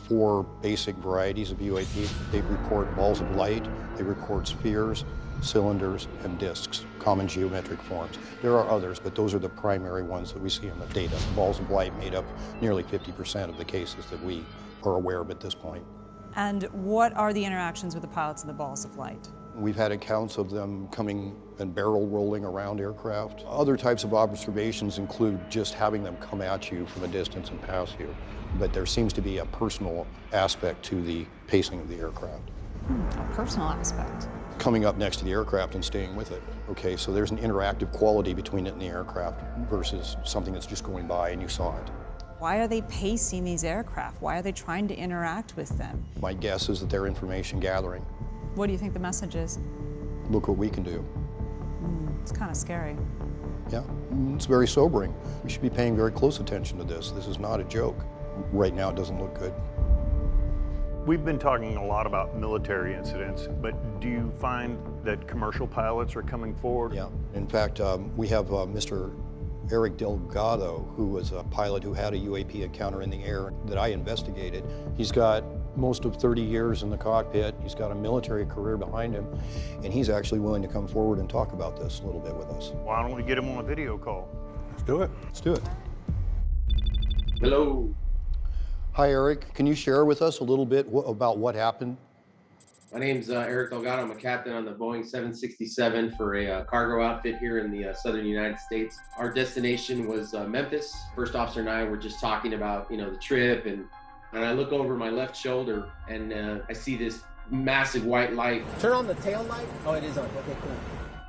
4 basic varieties of UAP. They report balls of light, they report spheres, cylinders, and disks, common geometric forms. There are others, but those are the primary ones that we see in the data. Balls of light made up nearly 50% of the cases that we are aware of at this point. And what are the interactions with the pilots and the balls of light? We've had accounts of them coming and barrel rolling around aircraft. Other types of observations include just having them come at you from a distance and pass you. But there seems to be a personal aspect to the pacing of the aircraft. A personal aspect. Coming up next to the aircraft and staying with it. Okay, so there's an interactive quality between it and the aircraft versus something that's just going by and you saw it. Why are they pacing these aircraft? Why are they trying to interact with them? My guess is that they're information gathering. What do you think the message is? Look what we can do. It's kind of scary. Yeah, it's very sobering. We should be paying very close attention to this. This is not a joke. Right now, it doesn't look good. We've been talking a lot about military incidents, but do you find that commercial pilots are coming forward? Yeah, in fact, we have Mr. Eric Delgado, who was a pilot who had a UAP encounter in the air that I investigated. He's got most of 30 years in the cockpit. He's got a military career behind him, and he's actually willing to come forward and talk about this a little bit with us. Why don't we get him on a video call? Let's do it. Let's do it. Hello. Hi, Eric. Can you share with us a little bit about what happened? My name's Eric Delgado. I'm a captain on the Boeing 767 for a cargo outfit here in the southern United States. Our destination was Memphis. First officer and I were just talking about, the trip, and I look over my left shoulder and I see this massive white light. Turn on the tail light. Oh, it is on. Okay, cool.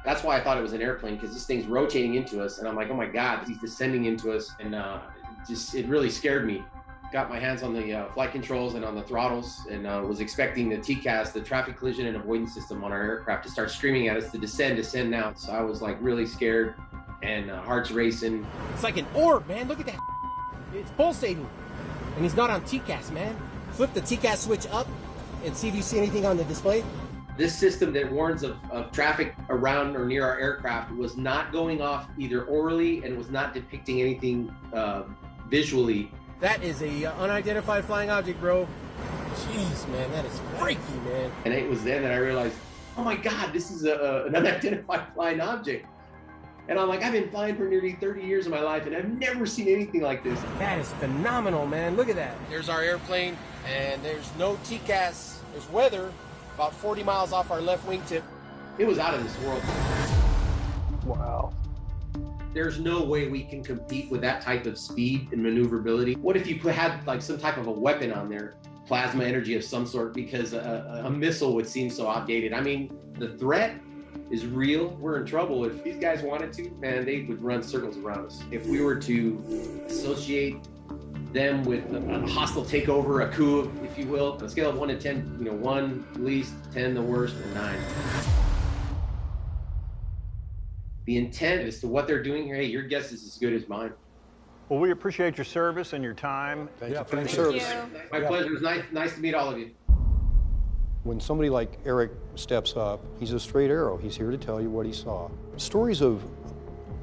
That's why I thought it was an airplane, because this thing's rotating into us, and I'm like, oh my God, he's descending into us, and it really scared me. Got my hands on the flight controls and on the throttles, and was expecting the TCAS, the traffic collision and avoidance system on our aircraft, to start screaming at us to descend now. So I was like really scared, and heart's racing. It's like an orb, man. Look at that. It's pulsating, and he's not on TCAS, man. Flip the TCAS switch up and see if you see anything on the display. This system that warns of traffic around or near our aircraft was not going off either orally, and was not depicting anything visually. That is a unidentified flying object, bro. Jeez, man, that is freaky, man. And it was then that I realized, oh my God, this is an unidentified flying object. And I'm like, I've been flying for nearly 30 years of my life, and I've never seen anything like this. That is phenomenal, man. Look at that. There's our airplane, and there's no TCAS. There's weather about 40 miles off our left wingtip. It was out of this world. Wow. There's no way we can compete with that type of speed and maneuverability. What if you had like some type of a weapon on there, plasma energy of some sort, because a missile would seem so outdated? I mean, the threat is real. We're in trouble. If these guys wanted to, man, they would run circles around us. If we were to associate them with a hostile takeover, a coup, if you will, on a scale of 1 to 10, 1 least, 10 the worst, and 9. The intent as to what they're doing here, hey, your guess is as good as mine. Well, we appreciate your service and your time. Thank you for your service. My pleasure. It was nice to meet all of you. When somebody like Eric steps up, he's a straight arrow. He's here to tell you what he saw. Stories of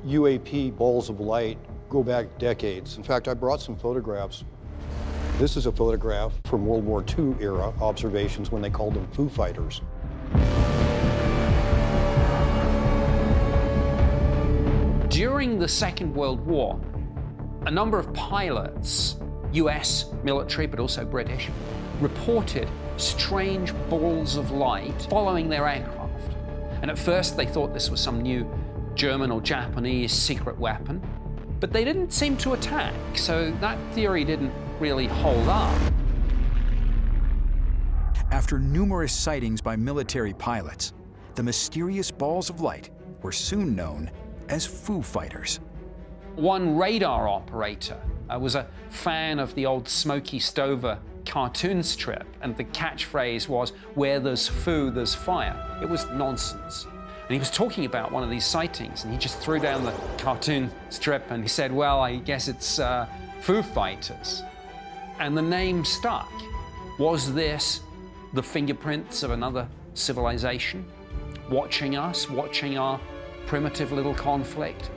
UAP balls of light go back decades. In fact, I brought some photographs. This is a photograph from World War II era observations when they called them Foo Fighters. During the Second World War, a number of pilots, US military but also British, reported strange balls of light following their aircraft. And at first they thought this was some new German or Japanese secret weapon, but they didn't seem to attack, so that theory didn't really hold up. After numerous sightings by military pilots, the mysterious balls of light were soon known as Foo Fighters. One radar operator was a fan of the old Smokey Stover cartoon strip, and the catchphrase was, "Where there's foo, there's fire." It was nonsense. And he was talking about one of these sightings, and he just threw down the cartoon strip and he said, "Well, I guess it's Foo Fighters." And the name stuck. Was this the fingerprints of another civilization watching us, watching our primitive little conflict?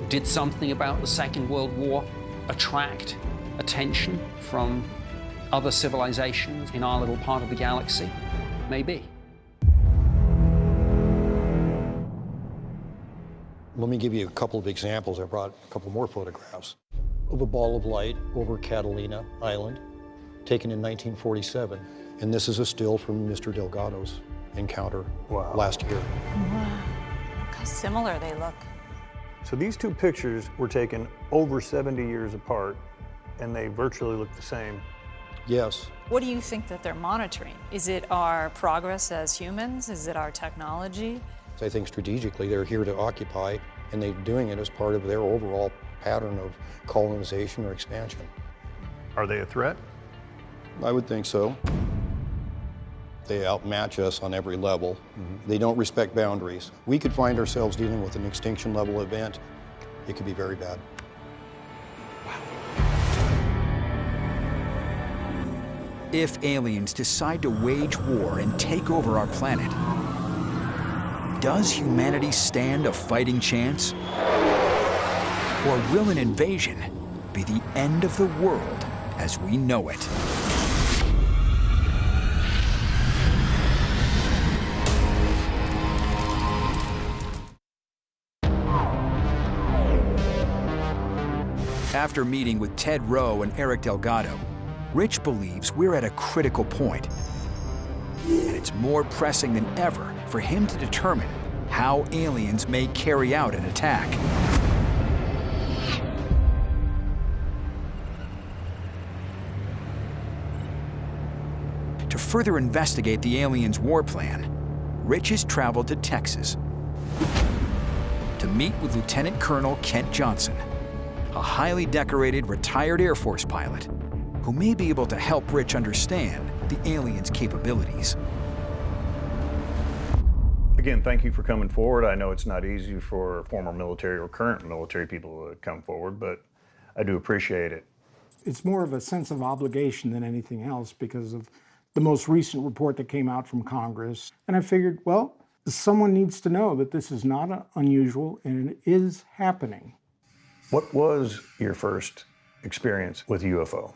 Did something about the Second World War attract attention from other civilizations in our little part of the galaxy? Maybe. Let me give you a couple of examples. I brought a couple more photographs of a ball of light over Catalina Island, taken in 1947. And this is a still from Mr. Delgado's encounter last year. Wow. Look how similar they look. So these two pictures were taken over 70 years apart, and they virtually look the same. Yes. What do you think that they're monitoring? Is it our progress as humans? Is it our technology? I think strategically they're here to occupy, and they're doing it as part of their overall pattern of colonization or expansion. Are they a threat? I would think so. They outmatch us on every level. They don't respect boundaries. We could find ourselves dealing with an extinction level event. It could be very bad. If aliens decide to wage war and take over our planet, does humanity stand a fighting chance? Or will an invasion be the end of the world as we know it? After meeting with Ted Rowe and Eric Delgado, Rich believes we're at a critical point, and it's more pressing than ever for him to determine how aliens may carry out an attack. To further investigate the aliens' war plan, Rich has traveled to Texas to meet with Lieutenant Colonel Kent Johnson, a highly decorated retired Air Force pilot who may be able to help Rich understand the aliens' capabilities. Again, thank you for coming forward. I know it's not easy for former military or current military people to come forward, but I do appreciate it. It's more of a sense of obligation than anything else because of the most recent report that came out from Congress. And I figured, well, someone needs to know that this is not unusual and it is happening. What was your first experience with UFO?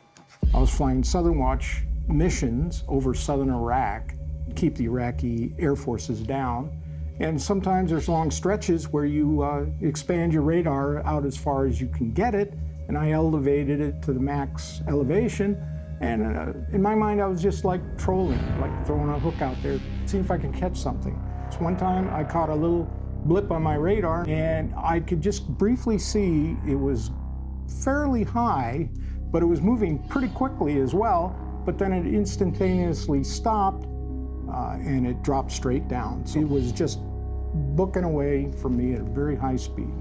I was flying Southern Watch missions over southern Iraq, keep the Iraqi air forces down. And sometimes there's long stretches where you expand your radar out as far as you can get it. And I elevated it to the max elevation. And in my mind, I was just like trolling, like throwing a hook out there, see if I can catch something. So one time I caught a little blip on my radar and I could just briefly see it was fairly high, but it was moving pretty quickly as well. But then it instantaneously stopped and it dropped straight down. So it was just booking away from me at a very high speed.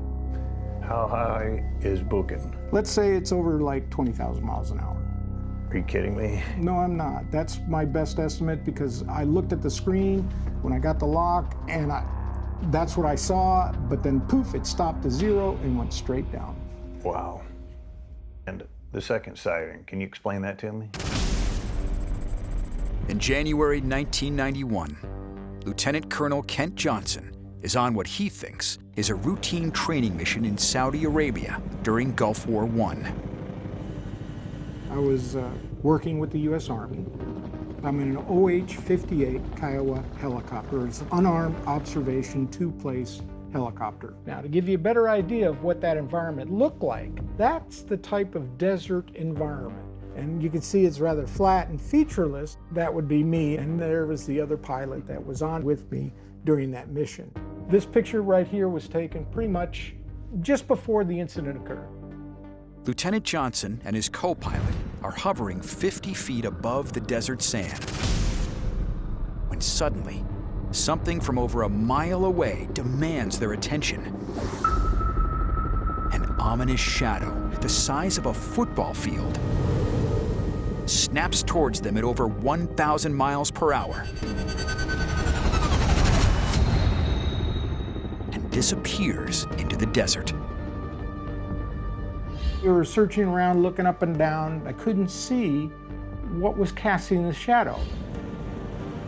How high is booking? Let's say it's over like 20,000 miles an hour. Are you kidding me? No, I'm not. That's my best estimate because I looked at the screen when I got the lock and that's what I saw, but then poof, it stopped to zero and went straight down. Wow. And the second sighting, can you explain that to me? In January 1991, Lieutenant Colonel Kent Johnson is on what he thinks is a routine training mission in Saudi Arabia during Gulf War I. I was working with the U.S. Army. I'm in an OH-58 Kiowa helicopter. It's an unarmed observation two-place helicopter. Now, to give you a better idea of what that environment looked like, that's the type of desert environment. And you can see it's rather flat and featureless. That would be me, and there was the other pilot that was on with me during that mission. This picture right here was taken pretty much just before the incident occurred. Lieutenant Johnson and his co-pilot are hovering 50 feet above the desert sand, when suddenly, something from over a mile away demands their attention. An ominous shadow the size of a football field snaps towards them at over 1,000 miles per hour and disappears into the desert. We were searching around, looking up and down. I couldn't see what was casting the shadow.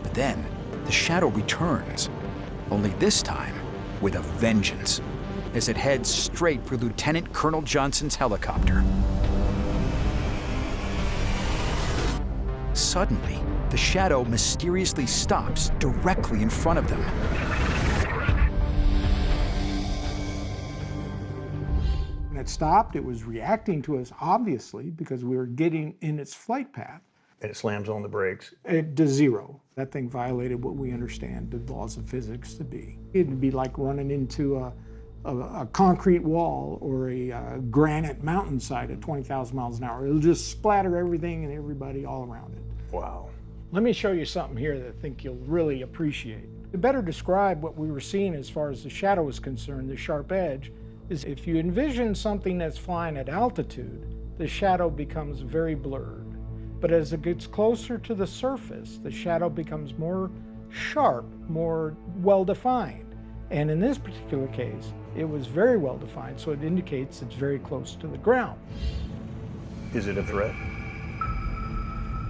But then, the shadow returns, only this time with a vengeance, as it heads straight for Lieutenant Colonel Johnson's helicopter. Suddenly, the shadow mysteriously stops directly in front of them. When it stopped, it was reacting to us, obviously, because we were getting in its flight path. And it slams on the brakes. It does zero. That thing violated what we understand the laws of physics to be. It'd be like running into a concrete wall or a granite mountainside at 20,000 miles an hour. It'll just splatter everything and everybody all around it. Wow. Let me show you something here that I think you'll really appreciate. To better describe what we were seeing as far as the shadow is concerned, the sharp edge, is if you envision something that's flying at altitude, the shadow becomes very blurred. But as it gets closer to the surface, the shadow becomes more sharp, more well-defined. And in this particular case, it was very well-defined, so it indicates it's very close to the ground. Is it a threat?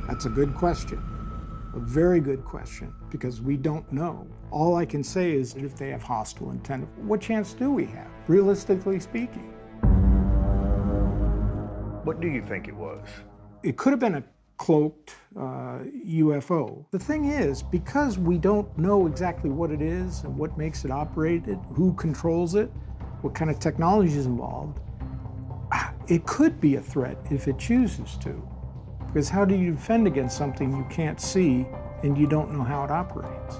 That's a good question. A very good question, because we don't know. All I can say is that if they have hostile intent, what chance do we have, realistically speaking? What do you think it was? It could have been a cloaked UFO. The thing is, because we don't know exactly what it is and what makes it operated, who controls it, what kind of technology is involved, it could be a threat if it chooses to. Because how do you defend against something you can't see and you don't know how it operates?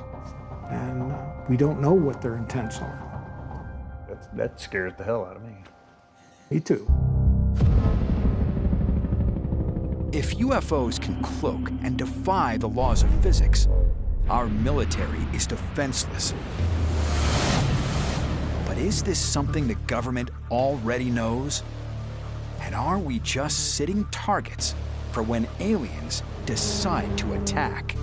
And we don't know what their intents are. That scares the hell out of me. Me too. If UFOs can cloak and defy the laws of physics, our military is defenseless. But is this something the government already knows? And are we just sitting targets for when aliens decide to attack?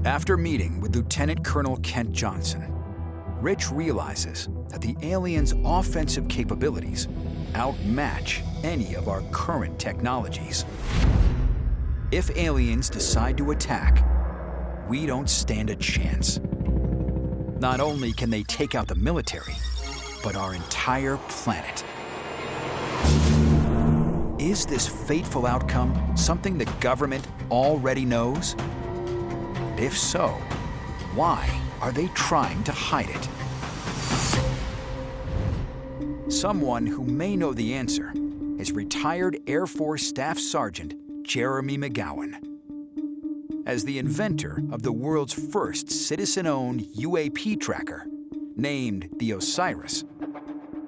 After meeting with Lieutenant Colonel Kent Johnson, Rich realizes that the aliens' offensive capabilities outmatch any of our current technologies. If aliens decide to attack, we don't stand a chance. Not only can they take out the military, but our entire planet. Is this fateful outcome something the government already knows? If so, why are they trying to hide it? Someone who may know the answer is retired Air Force Staff Sergeant Jeremy McGowan. As the inventor of the world's first citizen-owned UAP tracker, named the Osiris,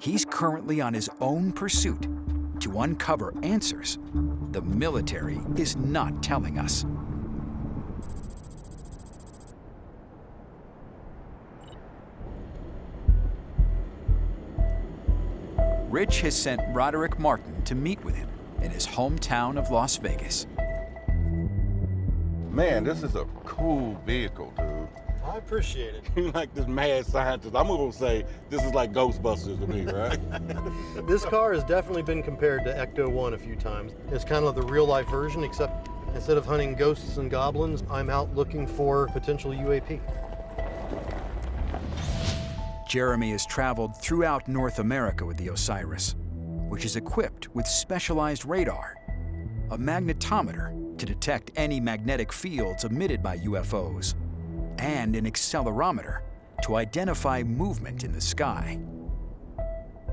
he's currently on his own pursuit to uncover answers the military is not telling us. Rich has sent Roderick Martin to meet with him in his hometown of Las Vegas. Man, this is a cool vehicle, dude. I appreciate it. You're like this mad scientist. I'm gonna say this is like Ghostbusters to me, right? This car has definitely been compared to Ecto-1 a few times. It's kind of the real-life version, except instead of hunting ghosts and goblins, I'm out looking for potential UAP. Jeremy has traveled throughout North America with the Osiris, which is equipped with specialized radar, a magnetometer to detect any magnetic fields emitted by UFOs, and an accelerometer to identify movement in the sky.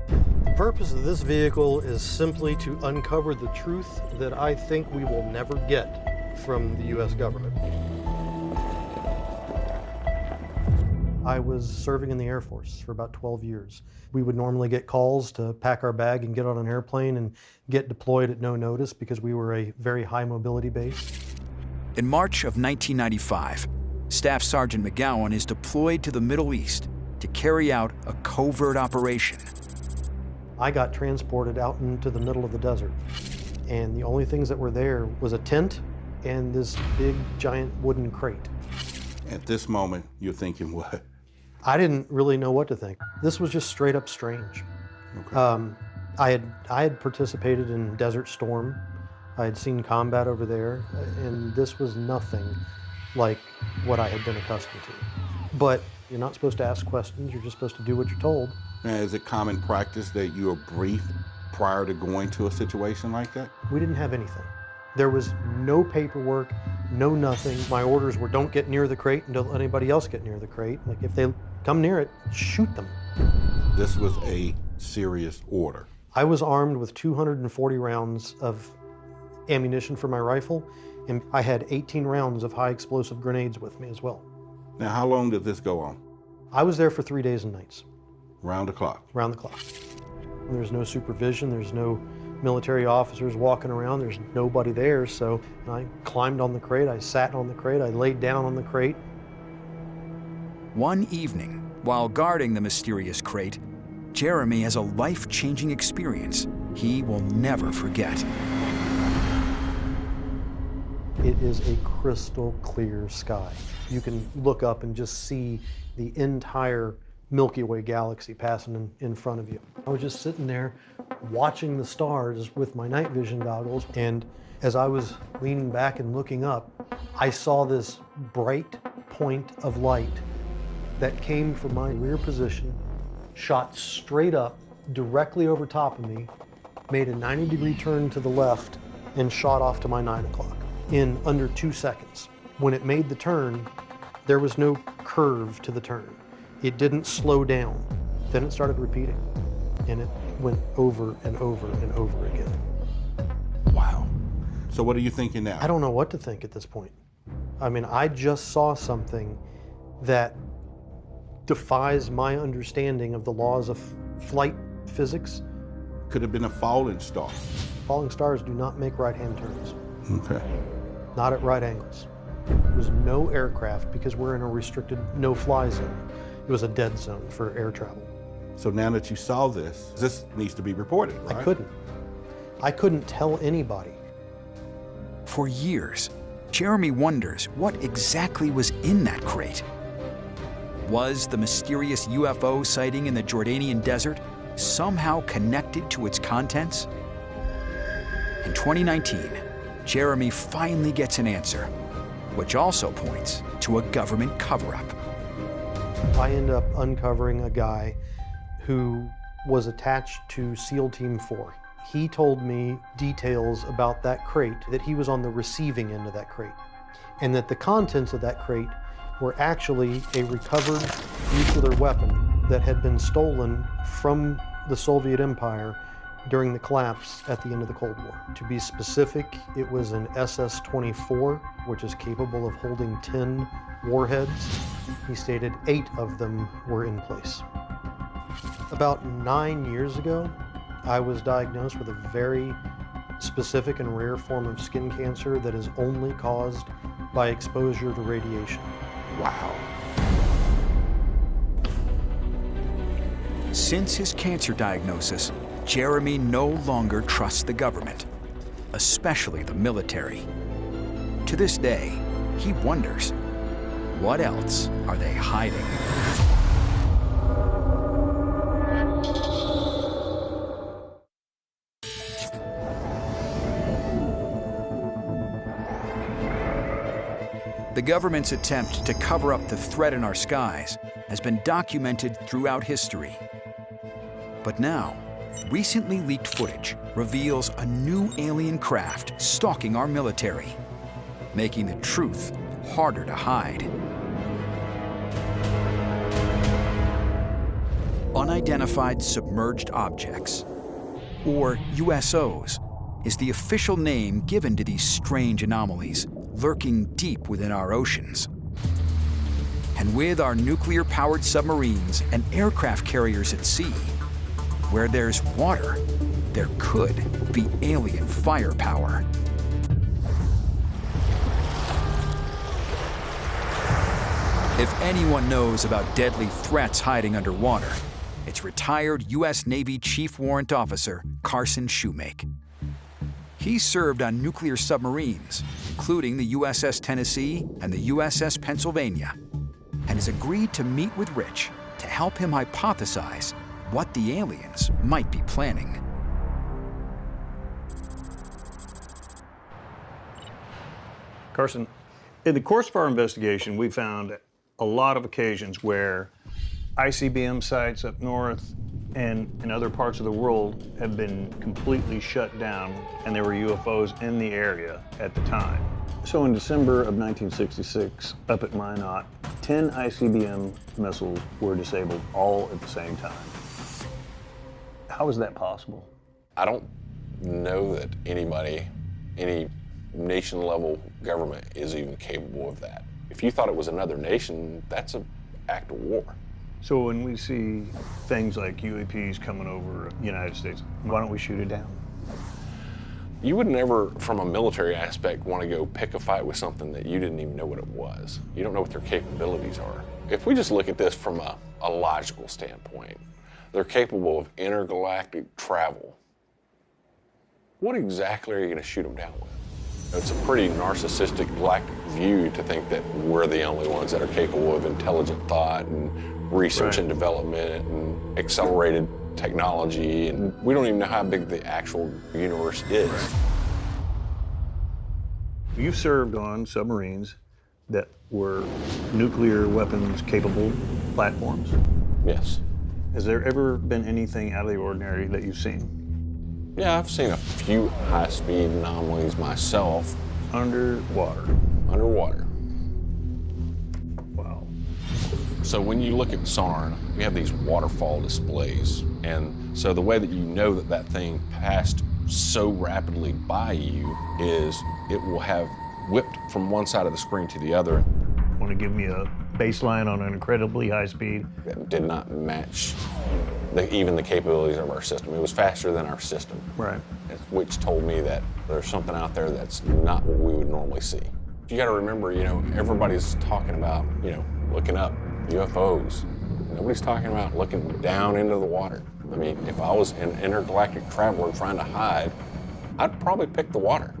The purpose of this vehicle is simply to uncover the truth that I think we will never get from the U.S. government. I was serving in the Air Force for about 12 years. We would normally get calls to pack our bag and get on an airplane and get deployed at no notice because we were a very high mobility base. In March of 1995, Staff Sergeant McGowan is deployed to the Middle East to carry out a covert operation. I got transported out into the middle of the desert, and the only things that were there was a tent and this big, giant wooden crate. At this moment, you're thinking what? I didn't really know what to think. This was just straight up strange. Okay. I had participated in Desert Storm. I had seen combat over there, and this was nothing like what I had been accustomed to. But you're not supposed to ask questions, you're just supposed to do what you're told. Now, is it common practice that you are briefed prior to going to a situation like that? We didn't have anything. There was no paperwork, no nothing. My orders were don't get near the crate and don't let anybody else get near the crate. Like if they come near it, shoot them. This was a serious order. I was armed with 240 rounds of ammunition for my rifle, and I had 18 rounds of high explosive grenades with me as well. Now, how long did this go on? I was there for 3 days and nights. Round the clock? Round the clock. There's no supervision, there's no military officers walking around, there's nobody there, so I climbed on the crate, I sat on the crate, I laid down on the crate. One evening, while guarding the mysterious crate, Jeremy has a life-changing experience he will never forget. It is a crystal clear sky. You can look up and just see the entire Milky Way galaxy passing in front of you. I was just sitting there watching the stars with my night vision goggles, and as I was leaning back and looking up, I saw this bright point of light that came from my rear position, shot straight up, directly over top of me, made a 90-degree turn to the left, and shot off to my 9 o'clock in under 2 seconds. When it made the turn, there was no curve to the turn. It didn't slow down. Then it started repeating, and it went over and over and over again. Wow. So what are you thinking now? I don't know what to think at this point. I mean, I just saw something that defies my understanding of the laws of flight physics. Could have been a falling star. Falling stars do not make right-hand turns. Okay. Not at right angles. There was no aircraft because we're in a restricted no-fly zone. It was a dead zone for air travel. So now that you saw this, this needs to be reported, right? I couldn't tell anybody. For years, Jeremy wonders what exactly was in that crate. Was the mysterious UFO sighting in the Jordanian desert somehow connected to its contents? In 2019, Jeremy finally gets an answer, which also points to a government cover-up. I end up uncovering a guy who was attached to SEAL Team 4. He told me details about that crate, that he was on the receiving end of that crate, and that the contents of that crate were actually a recovered nuclear weapon that had been stolen from the Soviet Empire during the collapse at the end of the Cold War. To be specific, it was an SS-24, which is capable of holding 10 warheads. He stated 8 of them were in place. About 9 years ago, I was diagnosed with a very specific and rare form of skin cancer that is only caused by exposure to radiation. Wow. Since his cancer diagnosis, Jeremy no longer trusts the government, especially the military. To this day, he wonders, What else are they hiding? The government's attempt to cover up the threat in our skies has been documented throughout history. But now, recently leaked footage reveals a new alien craft stalking our military, making the truth harder to hide. Unidentified submerged objects, or USOs, is the official name given to these strange anomalies lurking deep within our oceans. And with our nuclear-powered submarines and aircraft carriers at sea, where there's water, there could be alien firepower. If anyone knows about deadly threats hiding underwater, it's retired U.S. Navy Chief Warrant Officer Carson Shoemake. He served on nuclear submarines, including the USS Tennessee and the USS Pennsylvania, and has agreed to meet with Rich to help him hypothesize what the aliens might be planning. Carson, in the course of our investigation, we found a lot of occasions where ICBM sites up north and in other parts of the world have been completely shut down, and there were UFOs in the area at the time. So in December of 1966, up at Minot, 10 ICBM missiles were disabled all at the same time. How is that possible? I don't know that anybody, any nation-level government is even capable of that. If you thought it was another nation, that's an act of war. So when we see things like UAPs coming over the United States, why don't we shoot it down? You would never, from a military aspect, want to go pick a fight with something that you didn't even know what it was. You don't know what their capabilities are. If we just look at this from a logical standpoint, they're capable of intergalactic travel. What exactly are you going to shoot them down with? It's a pretty narcissistic galactic view to think that we're the only ones that are capable of intelligent thought and research and development and accelerated technology, and we don't even know how big the actual universe is. You served on submarines that were nuclear weapons capable platforms? Yes. Has there ever been anything out of the ordinary that you've seen? Yeah, I've seen a few high-speed anomalies myself. Underwater? Underwater. Wow. So when you look at sonar, we have these waterfall displays. And so the way that you know that that thing passed so rapidly by you is it will have whipped from one side of the screen to the other. Want to give me a baseline on an incredibly high speed? That did not match even the capabilities of our system. It was faster than our system. Right. Which told me that there's something out there that's not what we would normally see. You got to remember, you know, everybody's talking about, you know, looking up UFOs. Nobody's talking about looking down into the water. I mean, if I was an intergalactic traveler trying to hide, I'd probably pick the water.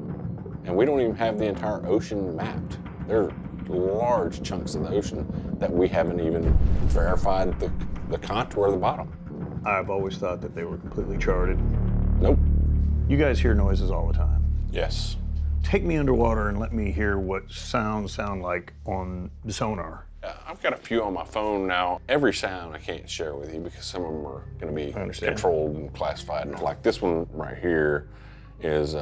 And we don't even have the entire ocean mapped. There are large chunks of the ocean that we haven't even verified the contour of the bottom. I've always thought that they were completely charted. Nope. You guys hear noises all the time. Yes. Take me underwater and let me hear what sounds sound like on the sonar. I've got a few on my phone now. Every sound I can't share with you because some of them are going to be controlled and classified. And like this one right here is,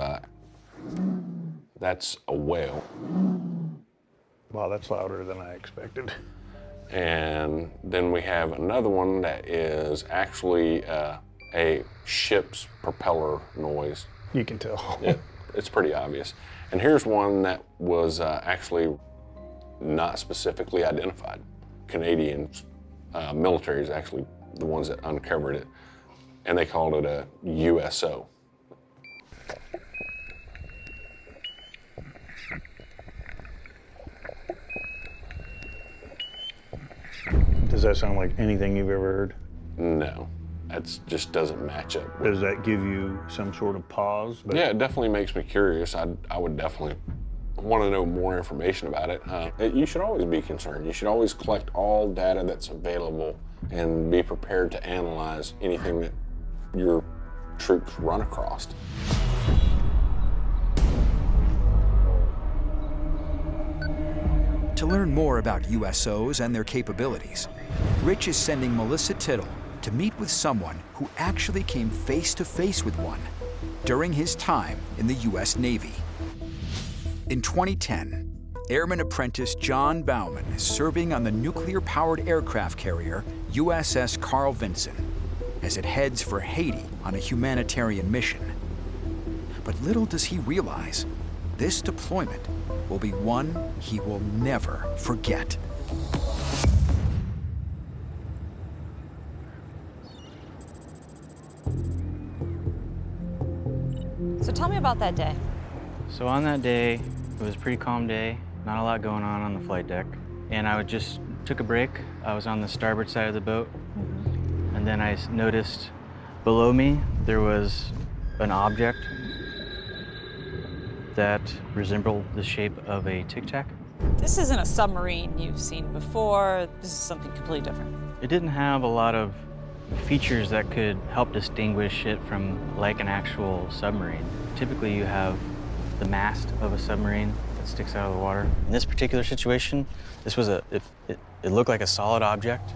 that's a whale. Wow, that's louder than I expected. And then we have another one that is actually a ship's propeller noise. You can tell. It's pretty obvious. And here's one that was actually not specifically identified. Canadian military is actually the ones that uncovered it, and they called it a USO. Does that sound like anything you've ever heard? No, that just doesn't match up. Does that give you some sort of pause? Yeah, it definitely makes me curious. I would definitely want to know more information about it, you should always be concerned. You should always collect all data that's available and be prepared to analyze anything that your troops run across. To learn more about USOs and their capabilities, Rich is sending Melissa Tittle to meet with someone who actually came face to face with one during his time in the U.S. Navy. In 2010, Airman apprentice John Bauman is serving on the nuclear-powered aircraft carrier USS Carl Vinson as it heads for Haiti on a humanitarian mission. But little does he realize, this deployment will be one he will never forget. So tell me about that day. So on that day, it was a pretty calm day, not a lot going on the flight deck. And I just took a break. I was on the starboard side of the boat. And then I noticed below me, there was an object that resembled the shape of a Tic Tac. This isn't a submarine you've seen before. This is something completely different. It didn't have a lot of features that could help distinguish it from like an actual submarine. Typically you have the mast of a submarine that sticks out of the water. In this particular situation, this was it looked like a solid object.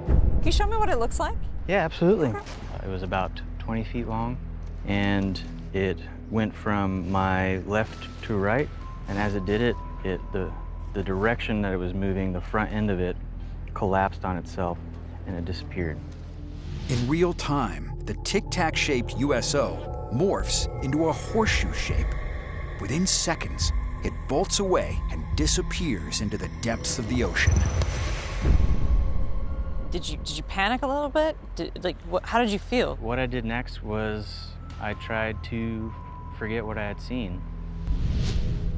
Can you show me what it looks like? Yeah, absolutely. It was about 20 feet long, and it went from my left to right, and as it did it, the direction that it was moving, the front end of it, collapsed on itself, and it disappeared. In real time, the tic-tac-shaped USO morphs into a horseshoe shape. Within seconds, it bolts away and disappears into the depths of the ocean. Did you panic a little bit? How did you feel? What I did next was I tried to forget what I had seen.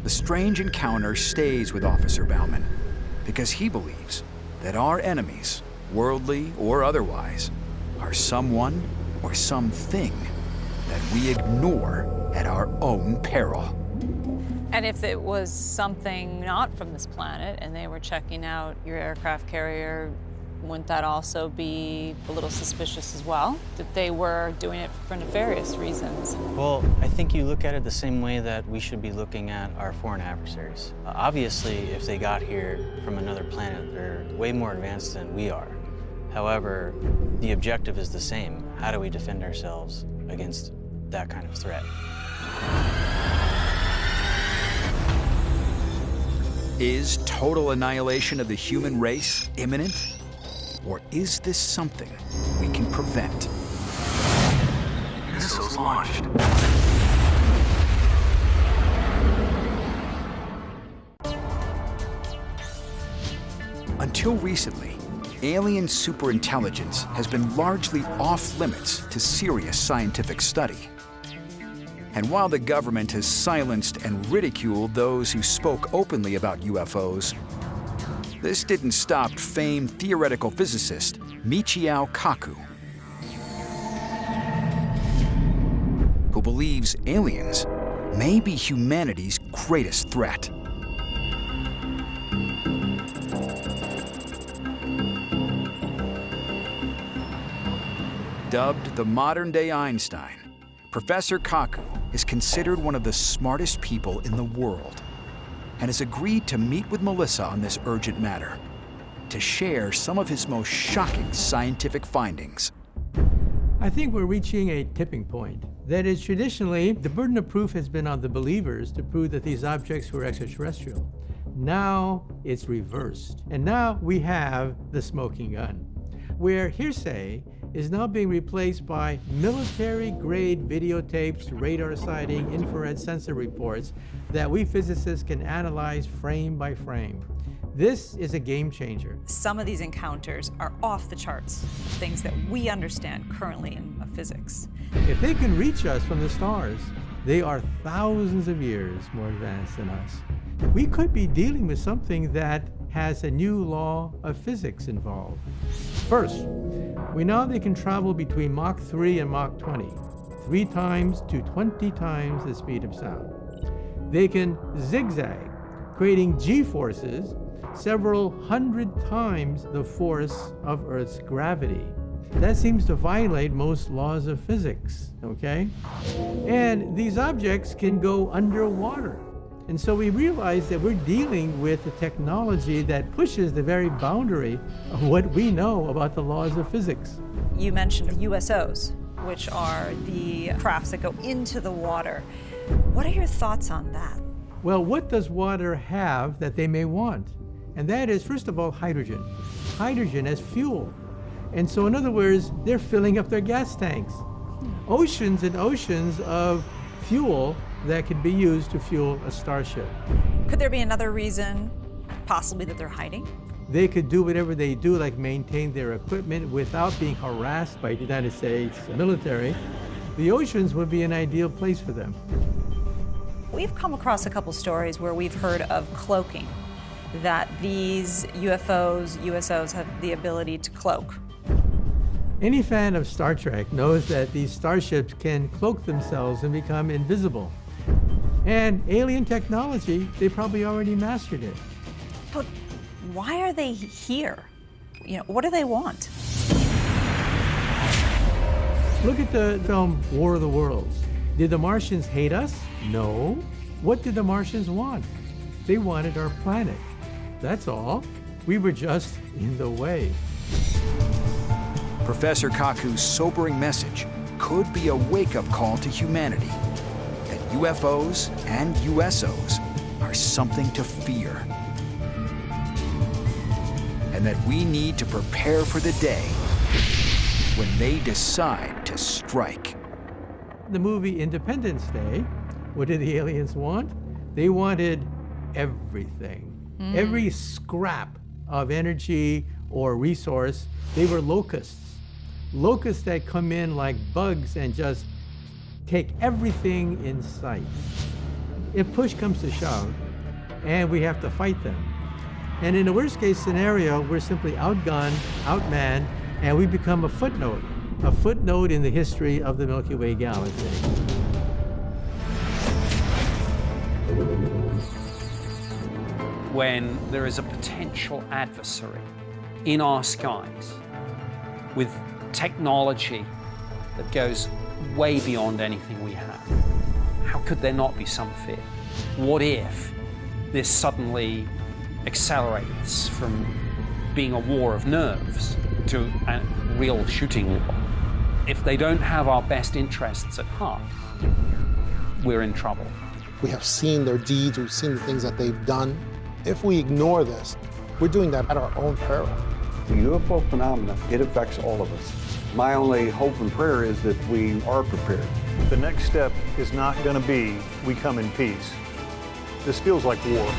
The strange encounter stays with Officer Bauman because he believes that our enemies, worldly or otherwise, are someone or something that we ignore at our own peril. And if it was something not from this planet and they were checking out your aircraft carrier, wouldn't that also be a little suspicious as well? That they were doing it for nefarious reasons? Well, I think you look at it the same way that we should be looking at our foreign adversaries. Obviously, if they got here from another planet, they're way more advanced than we are. However, the objective is the same. How do we defend ourselves against that kind of threat? Is total annihilation of the human race imminent? Or is this something we can prevent? Missiles launched. Until recently, alien superintelligence has been largely off limits to serious scientific study. And while the government has silenced and ridiculed those who spoke openly about UFOs, this didn't stop famed theoretical physicist Michio Kaku, who believes aliens may be humanity's greatest threat. Dubbed the modern-day Einstein, Professor Kaku is considered one of the smartest people in the world and has agreed to meet with Melissa on this urgent matter to share some of his most shocking scientific findings. I think we're reaching a tipping point. That is, traditionally, the burden of proof has been on the believers to prove that these objects were extraterrestrial. Now it's reversed. And now we have the smoking gun, where hearsay is now being replaced by military-grade videotapes, radar sighting, infrared sensor reports that we physicists can analyze frame by frame. This is a game changer. Some of these encounters are off the charts, things that we understand currently in physics. If they can reach us from the stars, they are thousands of years more advanced than us. We could be dealing with something that has a new law of physics involved. First, we know they can travel between Mach 3 and Mach 20, 3 times to 20 times the speed of sound. They can zigzag, creating G-forces several hundred times the force of Earth's gravity. That seems to violate most laws of physics, okay? And these objects can go underwater. And so we realize that we're dealing with a technology that pushes the very boundary of what we know about the laws of physics. You mentioned USOs, which are the crafts that go into the water. What are your thoughts on that? Well, what does water have that they may want? And that is, first of all, hydrogen. Hydrogen as fuel. And so, in other words, they're filling up their gas tanks. Oceans and oceans of fuel that could be used to fuel a starship. Could there be another reason, possibly, that they're hiding? They could do whatever they do, like maintain their equipment without being harassed by the United States military. The oceans would be an ideal place for them. We've come across a couple stories where we've heard of cloaking, that these UFOs, USOs have the ability to cloak. Any fan of Star Trek knows that these starships can cloak themselves and become invisible. And alien technology, they probably already mastered it. But why are they here? You know, what do they want? Look at the film War of the Worlds. Did the Martians hate us? No. What did the Martians want? They wanted our planet. That's all. We were just in the way. Professor Kaku's sobering message could be a wake-up call to humanity that UFOs and USOs are something to fear, and that we need to prepare for the day when they decide to strike. The movie Independence Day, what did the aliens want? They wanted everything. Every scrap of energy or resource. They were locusts. Locusts that come in like bugs and just take everything in sight. If push comes to shove, and we have to fight them. And in a worst case scenario, we're simply outgunned, outmanned, and we become a footnote in the history of the Milky Way galaxy. When there is a potential adversary in our skies with technology that goes way beyond anything we have, how could there not be some fear? What if this suddenly accelerates from being a war of nerves to a real shooting war? If they don't have our best interests at heart, we're in trouble. We have seen their deeds, we've seen the things that they've done. If we ignore this, we're doing that at our own peril. The UFO phenomena, it affects all of us. My only hope and prayer is that we are prepared. The next step is not going to be we come in peace. This feels like war.